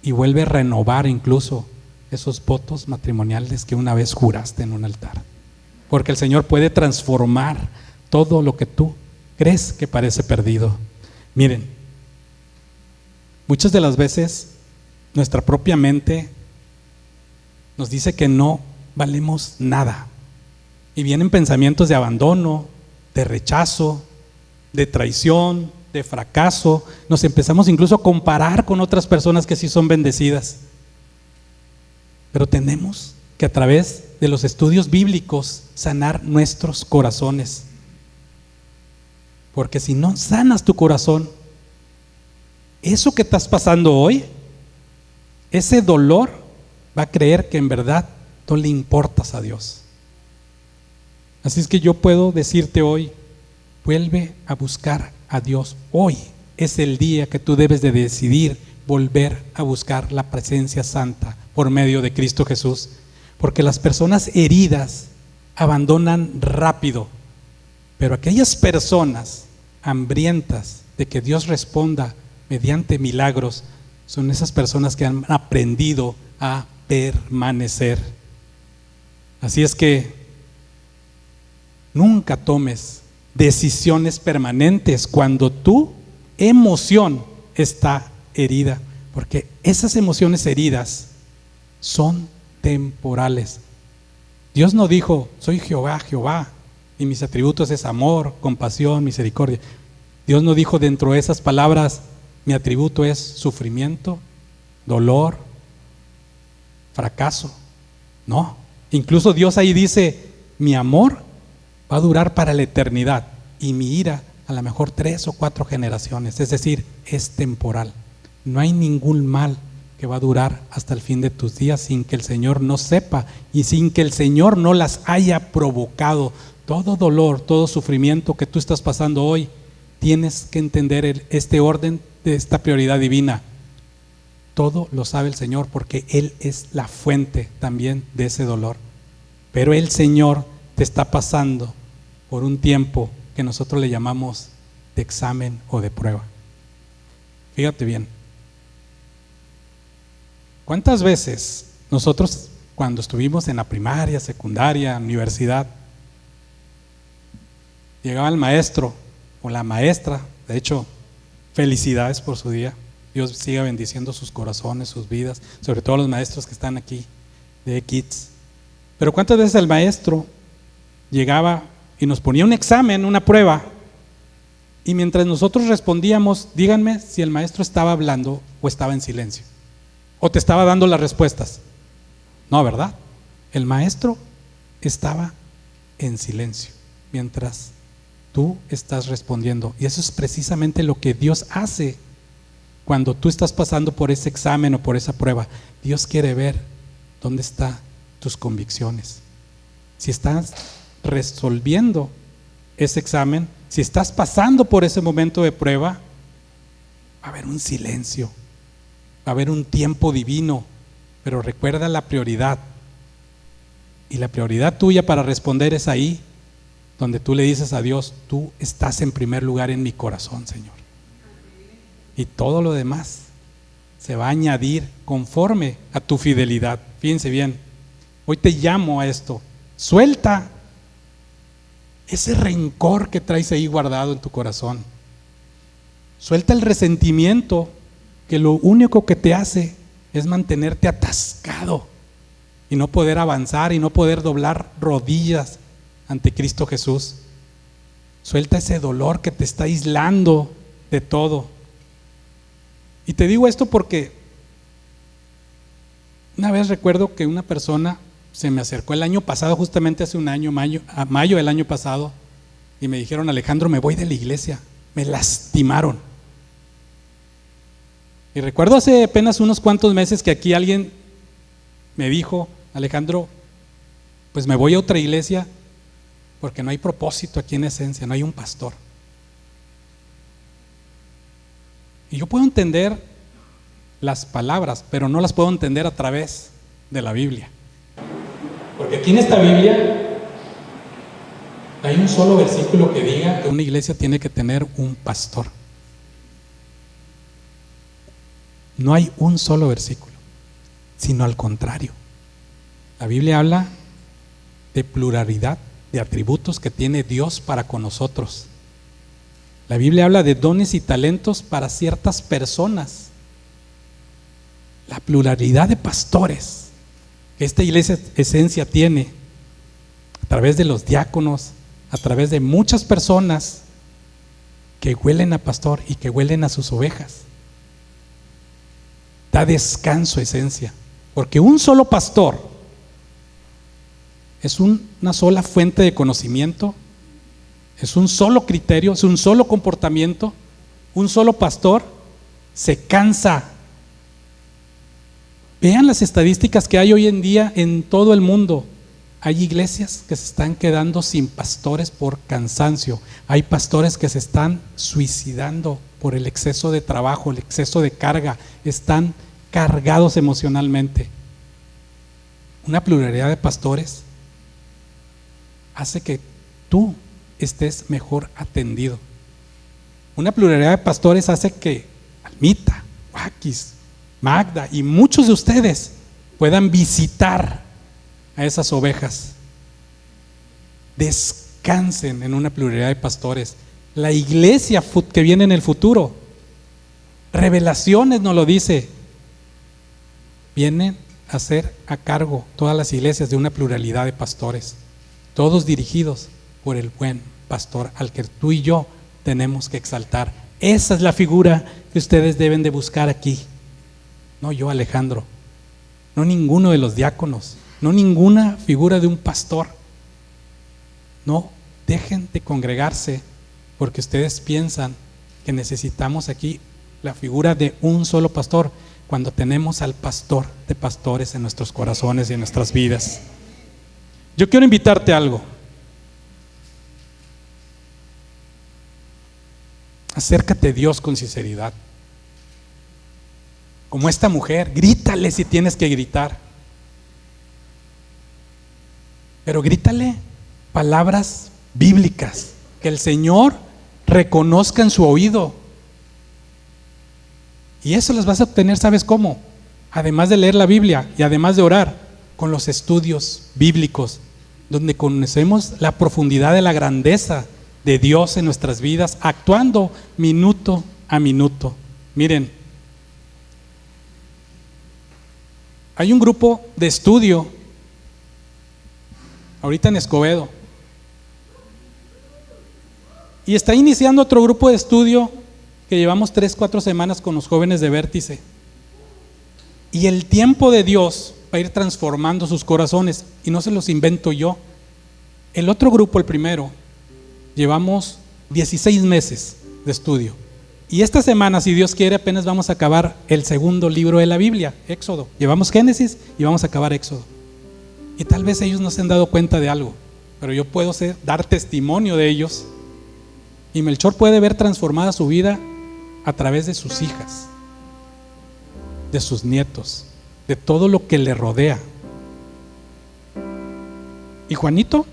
y vuelve a renovar incluso esos votos matrimoniales que una vez juraste en un altar. Porque el Señor puede transformar todo lo que tú crees que parece perdido. Miren, muchas de las veces nuestra propia mente nos dice que no valemos nada. Y vienen pensamientos de abandono, de rechazo, de traición, de fracaso. Nos empezamos incluso a comparar con otras personas que sí son bendecidas. Pero tenemos que a través de los estudios bíblicos sanar nuestros corazones. Porque si no sanas tu corazón, eso que estás pasando hoy, ese dolor va a creer que en verdad no le importas a Dios. Así es que yo puedo decirte hoy, vuelve a buscar a Dios. Hoy es el día que tú debes de decidir volver a buscar la presencia santa por medio de Cristo Jesús. Porque las personas heridas abandonan rápido, pero aquellas personas hambrientas de que Dios responda mediante milagros son esas personas que han aprendido a permanecer. Así es que nunca tomes decisiones permanentes cuando tu emoción está herida, porque esas emociones heridas son temporales. Dios no dijo, soy Jehová, Jehová, y mis atributos es amor, compasión, misericordia. Dios no dijo dentro de esas palabras, mi atributo es sufrimiento, dolor, fracaso. No, incluso Dios ahí dice, mi amor va a durar para la eternidad y mi ira a lo mejor 3 o 4 generaciones, es decir, es temporal. No hay ningún mal que va a durar hasta el fin de tus días sin que el Señor no sepa y sin que el Señor no las haya provocado. Todo dolor, todo sufrimiento que tú estás pasando hoy, tienes que entender este orden de esta prioridad divina. Todo lo sabe el Señor porque Él es la fuente también de ese dolor. Pero el Señor te está pasando por un tiempo que nosotros le llamamos de examen o de prueba. Fíjate bien. ¿Cuántas veces nosotros cuando estuvimos en la primaria, secundaria, universidad, llegaba el maestro o la maestra? De hecho, felicidades por su día. Dios siga bendiciendo sus corazones, sus vidas, sobre todo los maestros que están aquí de Kids. Pero ¿cuántas veces el maestro llegaba y nos ponía un examen, una prueba, y mientras nosotros respondíamos, díganme si el maestro estaba hablando o estaba en silencio, o te estaba dando las respuestas? No, ¿verdad? El maestro estaba en silencio mientras tú estás respondiendo, y eso es precisamente lo que Dios hace cuando tú estás pasando por ese examen o por esa prueba. Dios quiere ver dónde están tus convicciones. Si estás resolviendo ese examen, si estás pasando por ese momento de prueba, va a haber un silencio, va a haber un tiempo divino, pero recuerda la prioridad. Y la prioridad tuya para responder es ahí donde tú le dices a Dios, tú estás en primer lugar en mi corazón, Señor. Y todo lo demás se va a añadir conforme a tu fidelidad. Fíjense bien, hoy te llamo a esto. Suelta ese rencor que traes ahí guardado en tu corazón. Suelta el resentimiento que lo único que te hace es mantenerte atascado y no poder avanzar y no poder doblar rodillas ante Cristo Jesús. Suelta ese dolor que te está aislando de todo. Y te digo esto porque una vez recuerdo que una persona se me acercó el año pasado, justamente hace un año, mayo del año pasado, y me dijeron, Alejandro, me voy de la iglesia, me lastimaron. Y recuerdo hace apenas unos cuantos meses que aquí alguien me dijo, Alejandro, pues me voy a otra iglesia porque no hay propósito aquí en Esencia, no hay un pastor. Y yo puedo entender las palabras, pero no las puedo entender a través de la Biblia. Porque aquí en esta Biblia hay un solo versículo que diga que una iglesia tiene que tener un pastor. No hay un solo versículo, sino al contrario. La Biblia habla de pluralidad de atributos que tiene Dios para con nosotros. La Biblia habla de dones y talentos para ciertas personas. La pluralidad de pastores que esta iglesia Esencia tiene, a través de los diáconos, a través de muchas personas que huelen a pastor y que huelen a sus ovejas. Da descanso Esencia, porque un solo pastor es una sola fuente de conocimiento, es un solo criterio, es un solo comportamiento. Un solo pastor se cansa. Vean las estadísticas que hay hoy en día en todo el mundo. Hay iglesias que se están quedando sin pastores por cansancio. Hay pastores que se están suicidando por el exceso de trabajo, el exceso de carga. Están cargados emocionalmente. Una pluralidad de pastores hace que tú estés mejor atendido. Una pluralidad de pastores hace que Almita, Joaquis, Magda y muchos de ustedes puedan visitar a esas ovejas. Descansen en una pluralidad de pastores. La iglesia que viene en el futuro, Revelaciones nos lo dice, vienen a ser a cargo todas las iglesias de una pluralidad de pastores, todos dirigidos por el buen pastor al que tú y yo tenemos que exaltar. Esa es la figura que ustedes deben de buscar aquí. No yo, Alejandro, no ninguno de los diáconos, no ninguna figura de un pastor. No dejen de congregarse porque ustedes piensan que necesitamos aquí la figura de un solo pastor, cuando tenemos al pastor de pastores en nuestros corazones y en nuestras vidas. Yo quiero invitarte a algo. Acércate a Dios con sinceridad. Como esta mujer, grítale si tienes que gritar. Pero grítale palabras bíblicas que el Señor reconozca en su oído. Y eso las vas a obtener, ¿sabes cómo? Además de leer la Biblia y además de orar, con los estudios bíblicos, donde conocemos la profundidad de la grandeza de Dios en nuestras vidas, actuando minuto a minuto. Miren, hay un grupo de estudio ahorita en Escobedo, y está iniciando otro grupo de estudio que llevamos 3-4 semanas con los jóvenes de Vértice. Y el tiempo de Dios va a ir transformando sus corazones, y no se los invento yo. El otro grupo, el primero, llevamos 16 meses de estudio. Y esta semana, si Dios quiere, apenas vamos a acabar el segundo libro de la Biblia, Éxodo. Llevamos Génesis y vamos a acabar Éxodo. Y tal vez ellos no se han dado cuenta de algo, pero yo puedo dar testimonio de ellos. Y Melchor puede ver transformada su vida a través de sus hijas, de sus nietos, de todo lo que le rodea. Y Juanito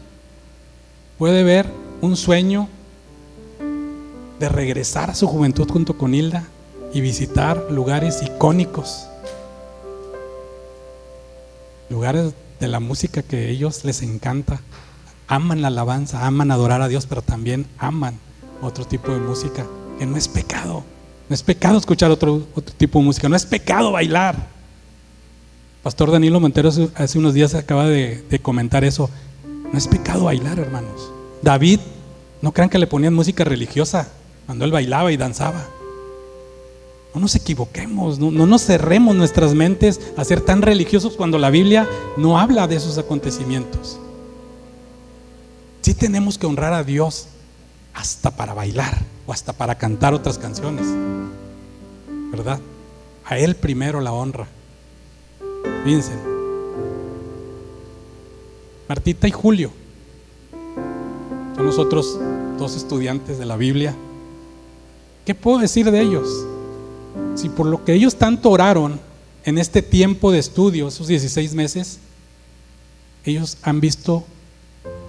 puede ver un sueño de regresar a su juventud junto con Hilda y visitar lugares icónicos, lugares de la música que a ellos les encanta. Aman la alabanza, aman adorar a Dios, pero también aman otro tipo de música, que no es pecado. No es pecado escuchar otro tipo de música, no es pecado bailar. Pastor Danilo Montero hace unos días acaba de comentar eso. No es pecado bailar, hermanos. David, no crean que le ponían música religiosa cuando él bailaba y danzaba. No nos equivoquemos, no nos cerremos nuestras mentes a ser tan religiosos cuando la Biblia no habla de esos acontecimientos. Sí tenemos que honrar a Dios hasta para bailar o hasta para cantar otras canciones, ¿verdad? A Él primero la honra. Fíjense, Martita y Julio son nosotros dos estudiantes de la Biblia. ¿Qué puedo decir de ellos? Si por lo que ellos tanto oraron en este tiempo de estudio, esos 16 meses, ellos han visto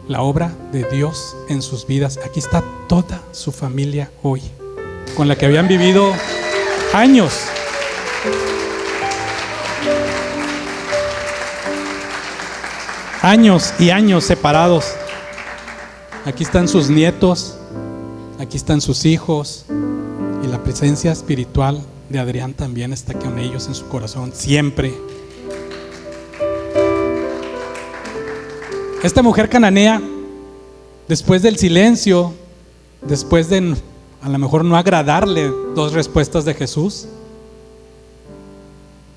la obra de Dios en sus vidas. Aquí está toda su familia hoy, con la que habían vivido años. Años y años separados. Aquí están sus nietos, aquí están sus hijos, y la presencia espiritual de Adrián también está con ellos en su corazón, siempre. Esta mujer cananea, después del silencio, después de a lo mejor no agradarle 2 respuestas de Jesús,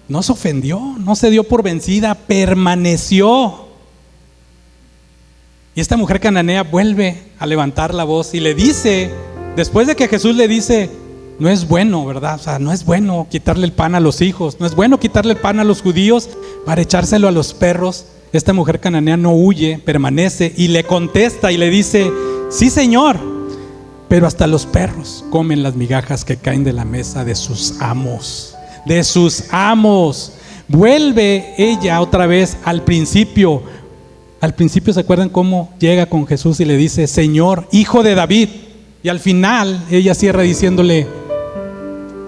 no se ofendió, no se dio por vencida, permaneció. Y esta mujer cananea vuelve a levantar la voz y le dice, después de que Jesús le dice, no es bueno, ¿verdad? O sea, no es bueno quitarle el pan a los hijos, no es bueno quitarle el pan a los judíos para echárselo a los perros. esta mujer cananea no huye, permanece y le contesta y le dice: sí, Señor, pero hasta los perros comen las migajas que caen de la mesa de sus amos. De sus amos. Vuelve ella otra vez al principio. Al principio, ¿se acuerdan cómo llega con Jesús y le dice: Señor, hijo de David? Y al final ella cierra diciéndole: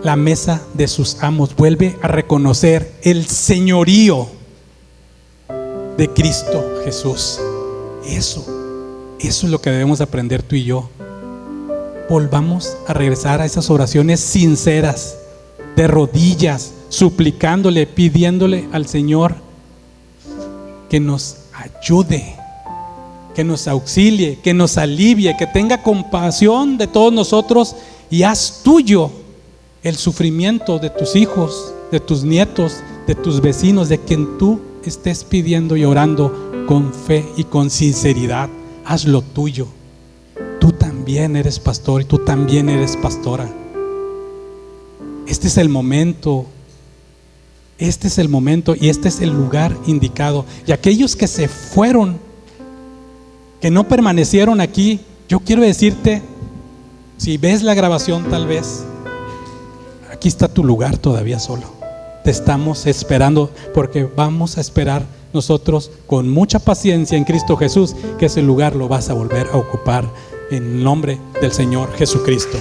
la mesa de sus amos. Vuelve a reconocer el señorío de Cristo Jesús. Eso es lo que debemos aprender tú y yo. Volvamos a regresar a esas oraciones sinceras, de rodillas, suplicándole, pidiéndole al Señor que nos ayude, que nos auxilie, que nos alivie, que tenga compasión de todos nosotros, y haz tuyo el sufrimiento de tus hijos, de tus nietos, de tus vecinos, de quien tú estés pidiendo y orando con fe y con sinceridad. Hazlo tuyo. Tú también eres pastor y tú también eres pastora. Este es el momento. Este es el momento y este es el lugar indicado. Y aquellos que se fueron, que no permanecieron aquí, yo quiero decirte, si ves la grabación tal vez, aquí está tu lugar todavía solo. Te estamos esperando, porque vamos a esperar nosotros con mucha paciencia en Cristo Jesús, que ese lugar lo vas a volver a ocupar en el nombre del Señor Jesucristo.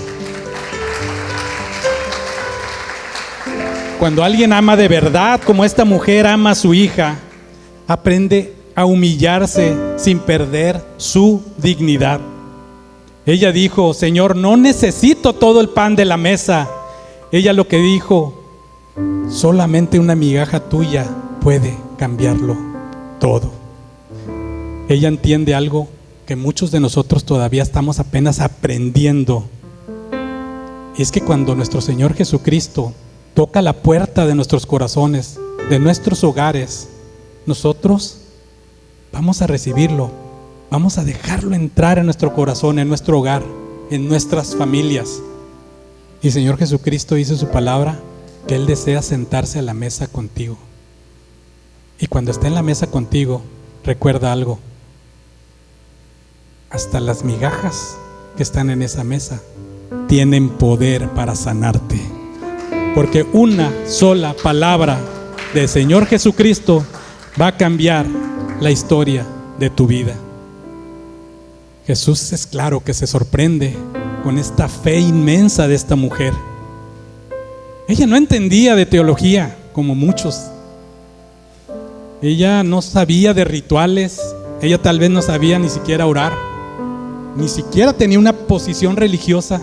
Cuando alguien ama de verdad, como esta mujer ama a su hija, aprende a humillarse sin perder su dignidad. Ella dijo: Señor, no necesito todo el pan de la mesa. Ella lo que dijo: solamente una migaja tuya puede cambiarlo todo. Ella entiende algo que muchos de nosotros todavía estamos apenas aprendiendo. Y es que cuando nuestro Señor Jesucristo toca la puerta de nuestros corazones, de nuestros hogares, nosotros vamos a recibirlo, vamos a dejarlo entrar en nuestro corazón, en nuestro hogar, en nuestras familias. Y el Señor Jesucristo dice en su palabra que Él desea sentarse a la mesa contigo. Y cuando esté en la mesa contigo, recuerda algo: hasta las migajas que están en esa mesa tienen poder para sanarte. Porque una sola palabra del Señor Jesucristo va a cambiar la historia de tu vida. Jesús es claro que se sorprende con esta fe inmensa de esta mujer. Ella no entendía de teología como muchos. Ella no sabía de rituales. Ella tal vez no sabía ni siquiera orar. Ni siquiera tenía una posición religiosa.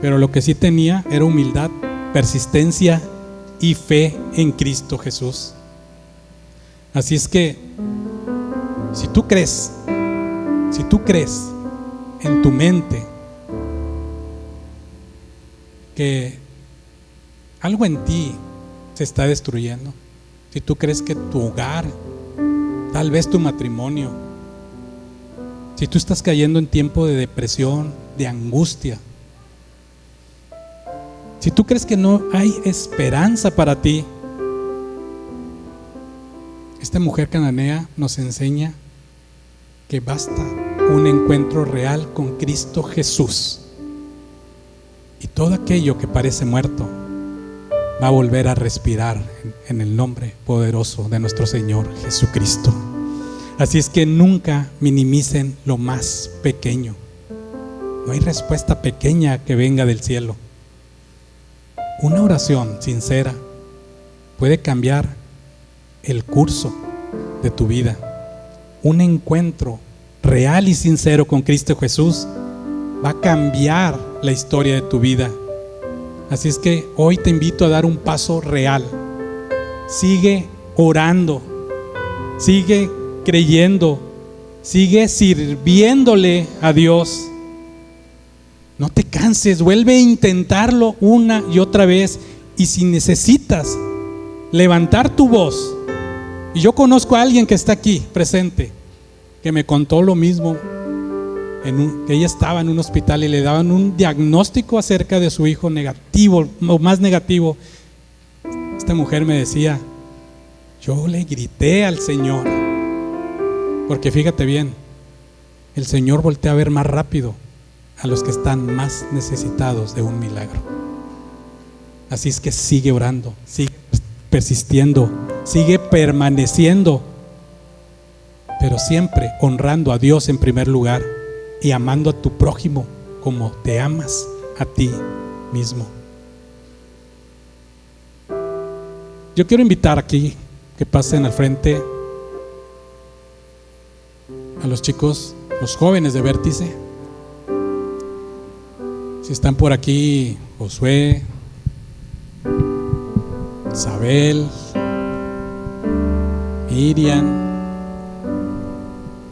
Pero lo que sí tenía era humildad, persistencia y fe en Cristo Jesús. Así es que si tú crees en tu mente que algo en ti se está destruyendo, si tú crees que tu hogar, tal vez tu matrimonio, si tú estás cayendo en tiempo de depresión, de angustia, si tú crees que no hay esperanza para ti, esta mujer cananea nos enseña que basta un encuentro real con Cristo Jesús, y todo aquello que parece muerto va a volver a respirar en el nombre poderoso de nuestro Señor Jesucristo. Así es que nunca minimicen lo más pequeño. No hay respuesta pequeña que venga del cielo. Una oración sincera puede cambiar el curso de tu vida. Un encuentro real y sincero con Cristo Jesús va a cambiar la historia de tu vida. Así es que hoy te invito a dar un paso real. Sigue orando, sigue creyendo, sigue sirviéndole a Dios. No te canses, vuelve a intentarlo una y otra vez. Y si necesitas levantar tu voz, y yo conozco a alguien que está aquí presente, que me contó lo mismo, que ella estaba en un hospital y le daban un diagnóstico acerca de su hijo negativo, o más negativo. Esta mujer me decía: yo le grité al Señor, Porque fíjate bien, el Señor voltea a ver más rápido a los que están más necesitados de un milagro. Así es que sigue orando, sigue persistiendo, sigue permaneciendo, pero siempre honrando a Dios en primer lugar y amando a tu prójimo como te amas a ti mismo. Yo quiero invitar aquí que pasen al frente a los chicos, los jóvenes de Vértice. Si están por aquí, Josué, Isabel, Miriam.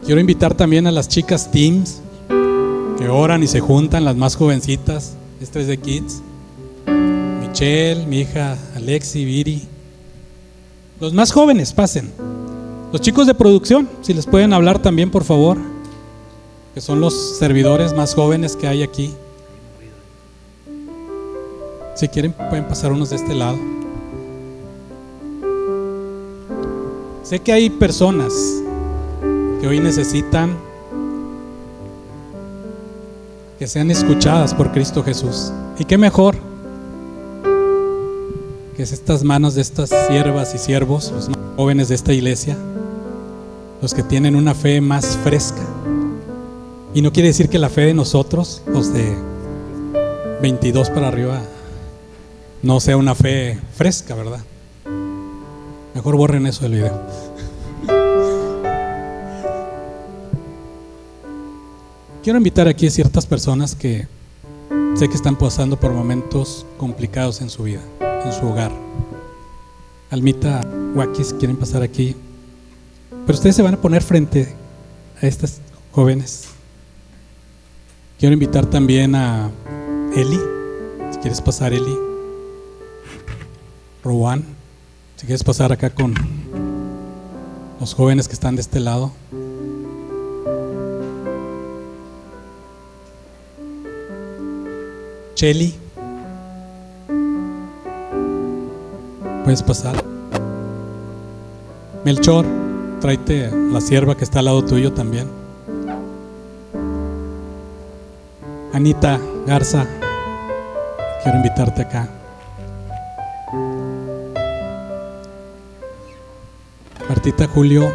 Quiero invitar también a las chicas Teams que oran y se juntan, las más jovencitas. Esta es de Kids. Michelle, mi hija Alexi, Viri. Los más jóvenes, pasen. Los chicos de producción, si les pueden hablar también, por favor, que son los servidores más jóvenes que hay aquí. Si quieren, pueden pasar unos de este lado. Sé que hay personas que hoy necesitan que sean escuchadas por Cristo Jesús. Y qué mejor que es estas manos de estas siervas y siervos, los más jóvenes de esta iglesia, los que tienen una fe más fresca. Y no quiere decir que la fe de nosotros, los de 22 para arriba, no sea una fe fresca, ¿verdad? Mejor borren eso del video. Quiero invitar aquí a ciertas personas que sé que están pasando por momentos complicados en su vida, en su hogar. Almita, Wakis, quieren pasar aquí. Pero ustedes se van a poner frente a estas jóvenes. Quiero invitar también a Eli, si quieres pasar, Eli. Rowan, si quieres pasar acá con los jóvenes que están de este lado. Cheli, puedes pasar. Melchor, tráete a la sierva que está al lado tuyo también. Anita Garza, quiero invitarte acá. Martita Julio,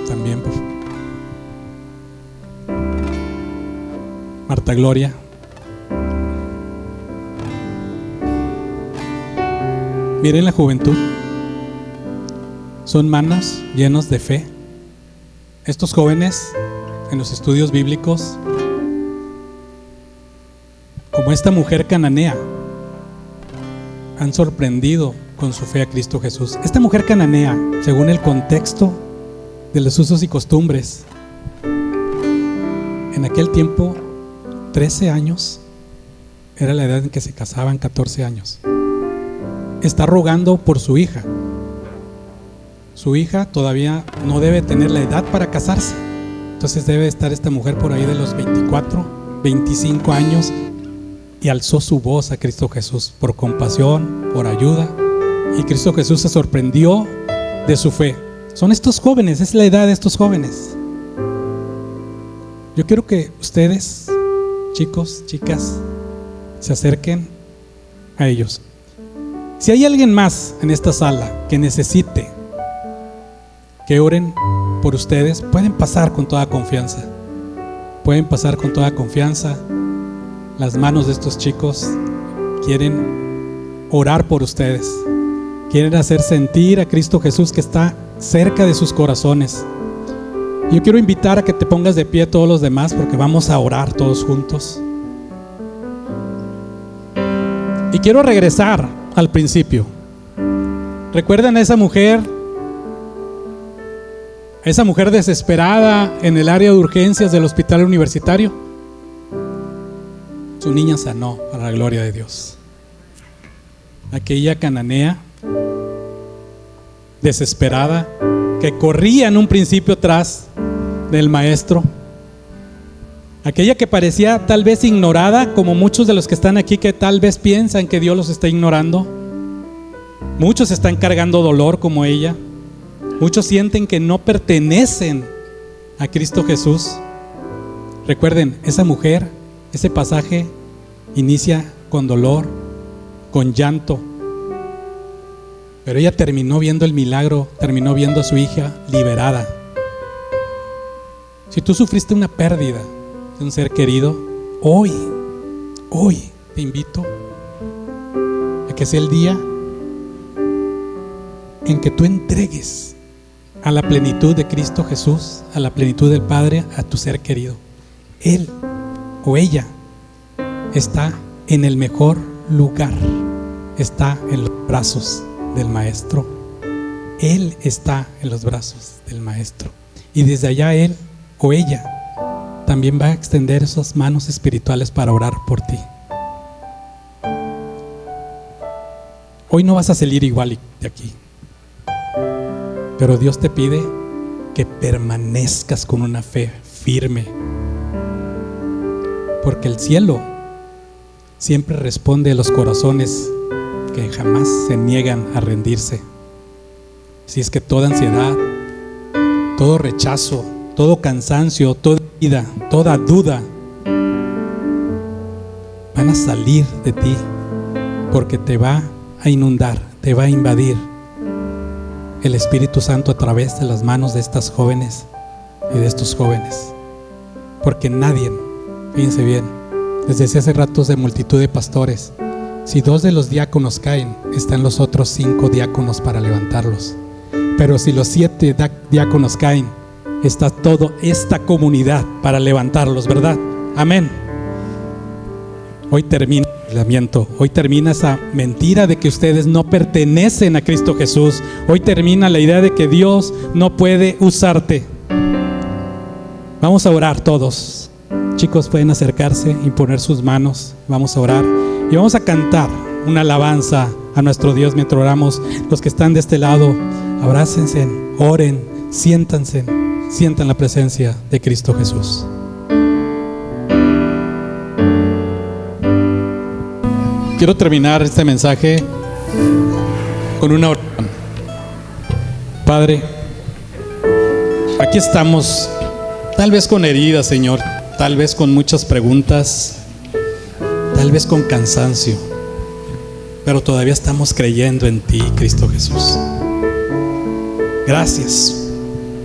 también, por favor. Marta Gloria. Miren la juventud. Son manos llenos de fe. Estos jóvenes en los estudios bíblicos, como esta mujer cananea, han sorprendido con su fe a Cristo Jesús. Esta mujer cananea, según el contexto de los usos y costumbres, en aquel tiempo 13 años era la edad en que se casaban, 14 años. Está rogando por su hija. Su hija todavía no debe tener la edad para casarse. Entonces debe estar esta mujer por ahí de los 24, 25 años, y alzó su voz a Cristo Jesús por compasión, por ayuda. Y Cristo Jesús se sorprendió de su fe. Son estos jóvenes, es la edad de estos jóvenes. Yo quiero que ustedes, chicos, chicas, se acerquen a ellos. Si hay alguien más en esta sala que necesite que oren por ustedes, pueden pasar con toda confianza. Pueden pasar con toda confianza. Las manos de estos chicos quieren orar por ustedes. Quieren hacer sentir a Cristo Jesús que está cerca de sus corazones. Yo quiero invitar a que te pongas de pie todos los demás, porque vamos a orar todos juntos. Y quiero regresar al principio. ¿Recuerdan a esa mujer desesperada en el área de urgencias del hospital universitario? Su niña sanó para la gloria de Dios. Aquella cananea desesperada que corría en un principio tras del maestro, aquella que parecía tal vez ignorada, como muchos de los que están aquí que tal vez piensan que Dios los está ignorando. Muchos están cargando dolor como ella. Muchos sienten que no pertenecen a Cristo Jesús. Recuerden, esa mujer, ese pasaje inicia con dolor, con llanto, pero ella terminó viendo el milagro, terminó viendo a su hija liberada. Si tú sufriste una pérdida de un ser querido, hoy te invito a que sea el día en que tú entregues a la plenitud de Cristo Jesús, a la plenitud del Padre, a tu ser querido. Él o ella está en el mejor lugar, está en los brazos del Maestro. Él está en los brazos del Maestro, y desde allá él o ella también va a extender esas manos espirituales para orar por ti. Hoy no vas a salir igual de aquí, pero Dios te pide que permanezcas con una fe firme, porque el cielo siempre responde a los corazones que jamás se niegan a rendirse. Si es que toda ansiedad, todo rechazo, todo cansancio, toda vida, toda duda van a salir de ti, porque te va a inundar, te va a invadir el Espíritu Santo a través de las manos de estas jóvenes y de estos jóvenes. Porque nadie, fíjense bien, les decía hace ratos de multitud de pastores, si 2 de los diáconos caen, están los otros 5 diáconos para levantarlos. Pero si los 7 diáconos caen, está toda esta comunidad para levantarlos, ¿verdad? Amén. Hoy termina el aislamiento, hoy termina esa mentira de que ustedes no pertenecen a Cristo Jesús. Hoy termina la idea de que Dios no puede usarte. Vamos a orar todos. Chicos, pueden acercarse y poner sus manos. Vamos a orar y vamos a cantar una alabanza a nuestro Dios mientras oramos. Los que están de este lado, abrácense, oren, siéntanse, sientan la presencia de Cristo Jesús. Quiero terminar este mensaje con una oración. Padre, aquí estamos, tal vez con heridas, Señor, tal vez con muchas preguntas, tal vez con cansancio, pero todavía estamos creyendo en ti, Cristo Jesús. Gracias,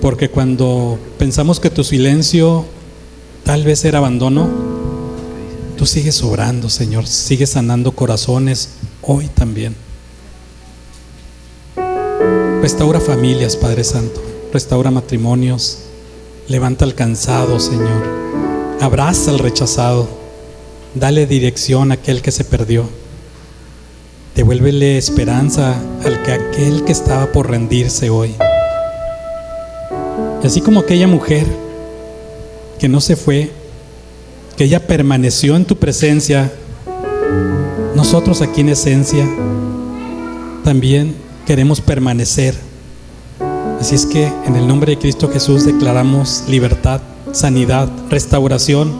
porque cuando pensamos que tu silencio tal vez era abandono, tú sigues obrando, Señor, sigues sanando corazones hoy también. Restaura familias, Padre Santo, restaura matrimonios, levanta al cansado, Señor, abraza al rechazado, dale dirección a aquel que se perdió, devuélvele esperanza aquel que estaba por rendirse hoy. Y así como aquella mujer que no se fue, que ella permaneció en tu presencia, nosotros aquí en Esencia también queremos permanecer. Así es que en el nombre de Cristo Jesús declaramos libertad, sanidad, restauración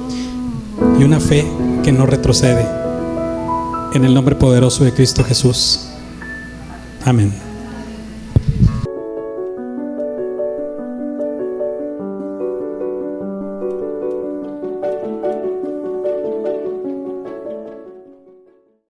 y una fe que no retrocede. En el nombre poderoso de Cristo Jesús. Amén.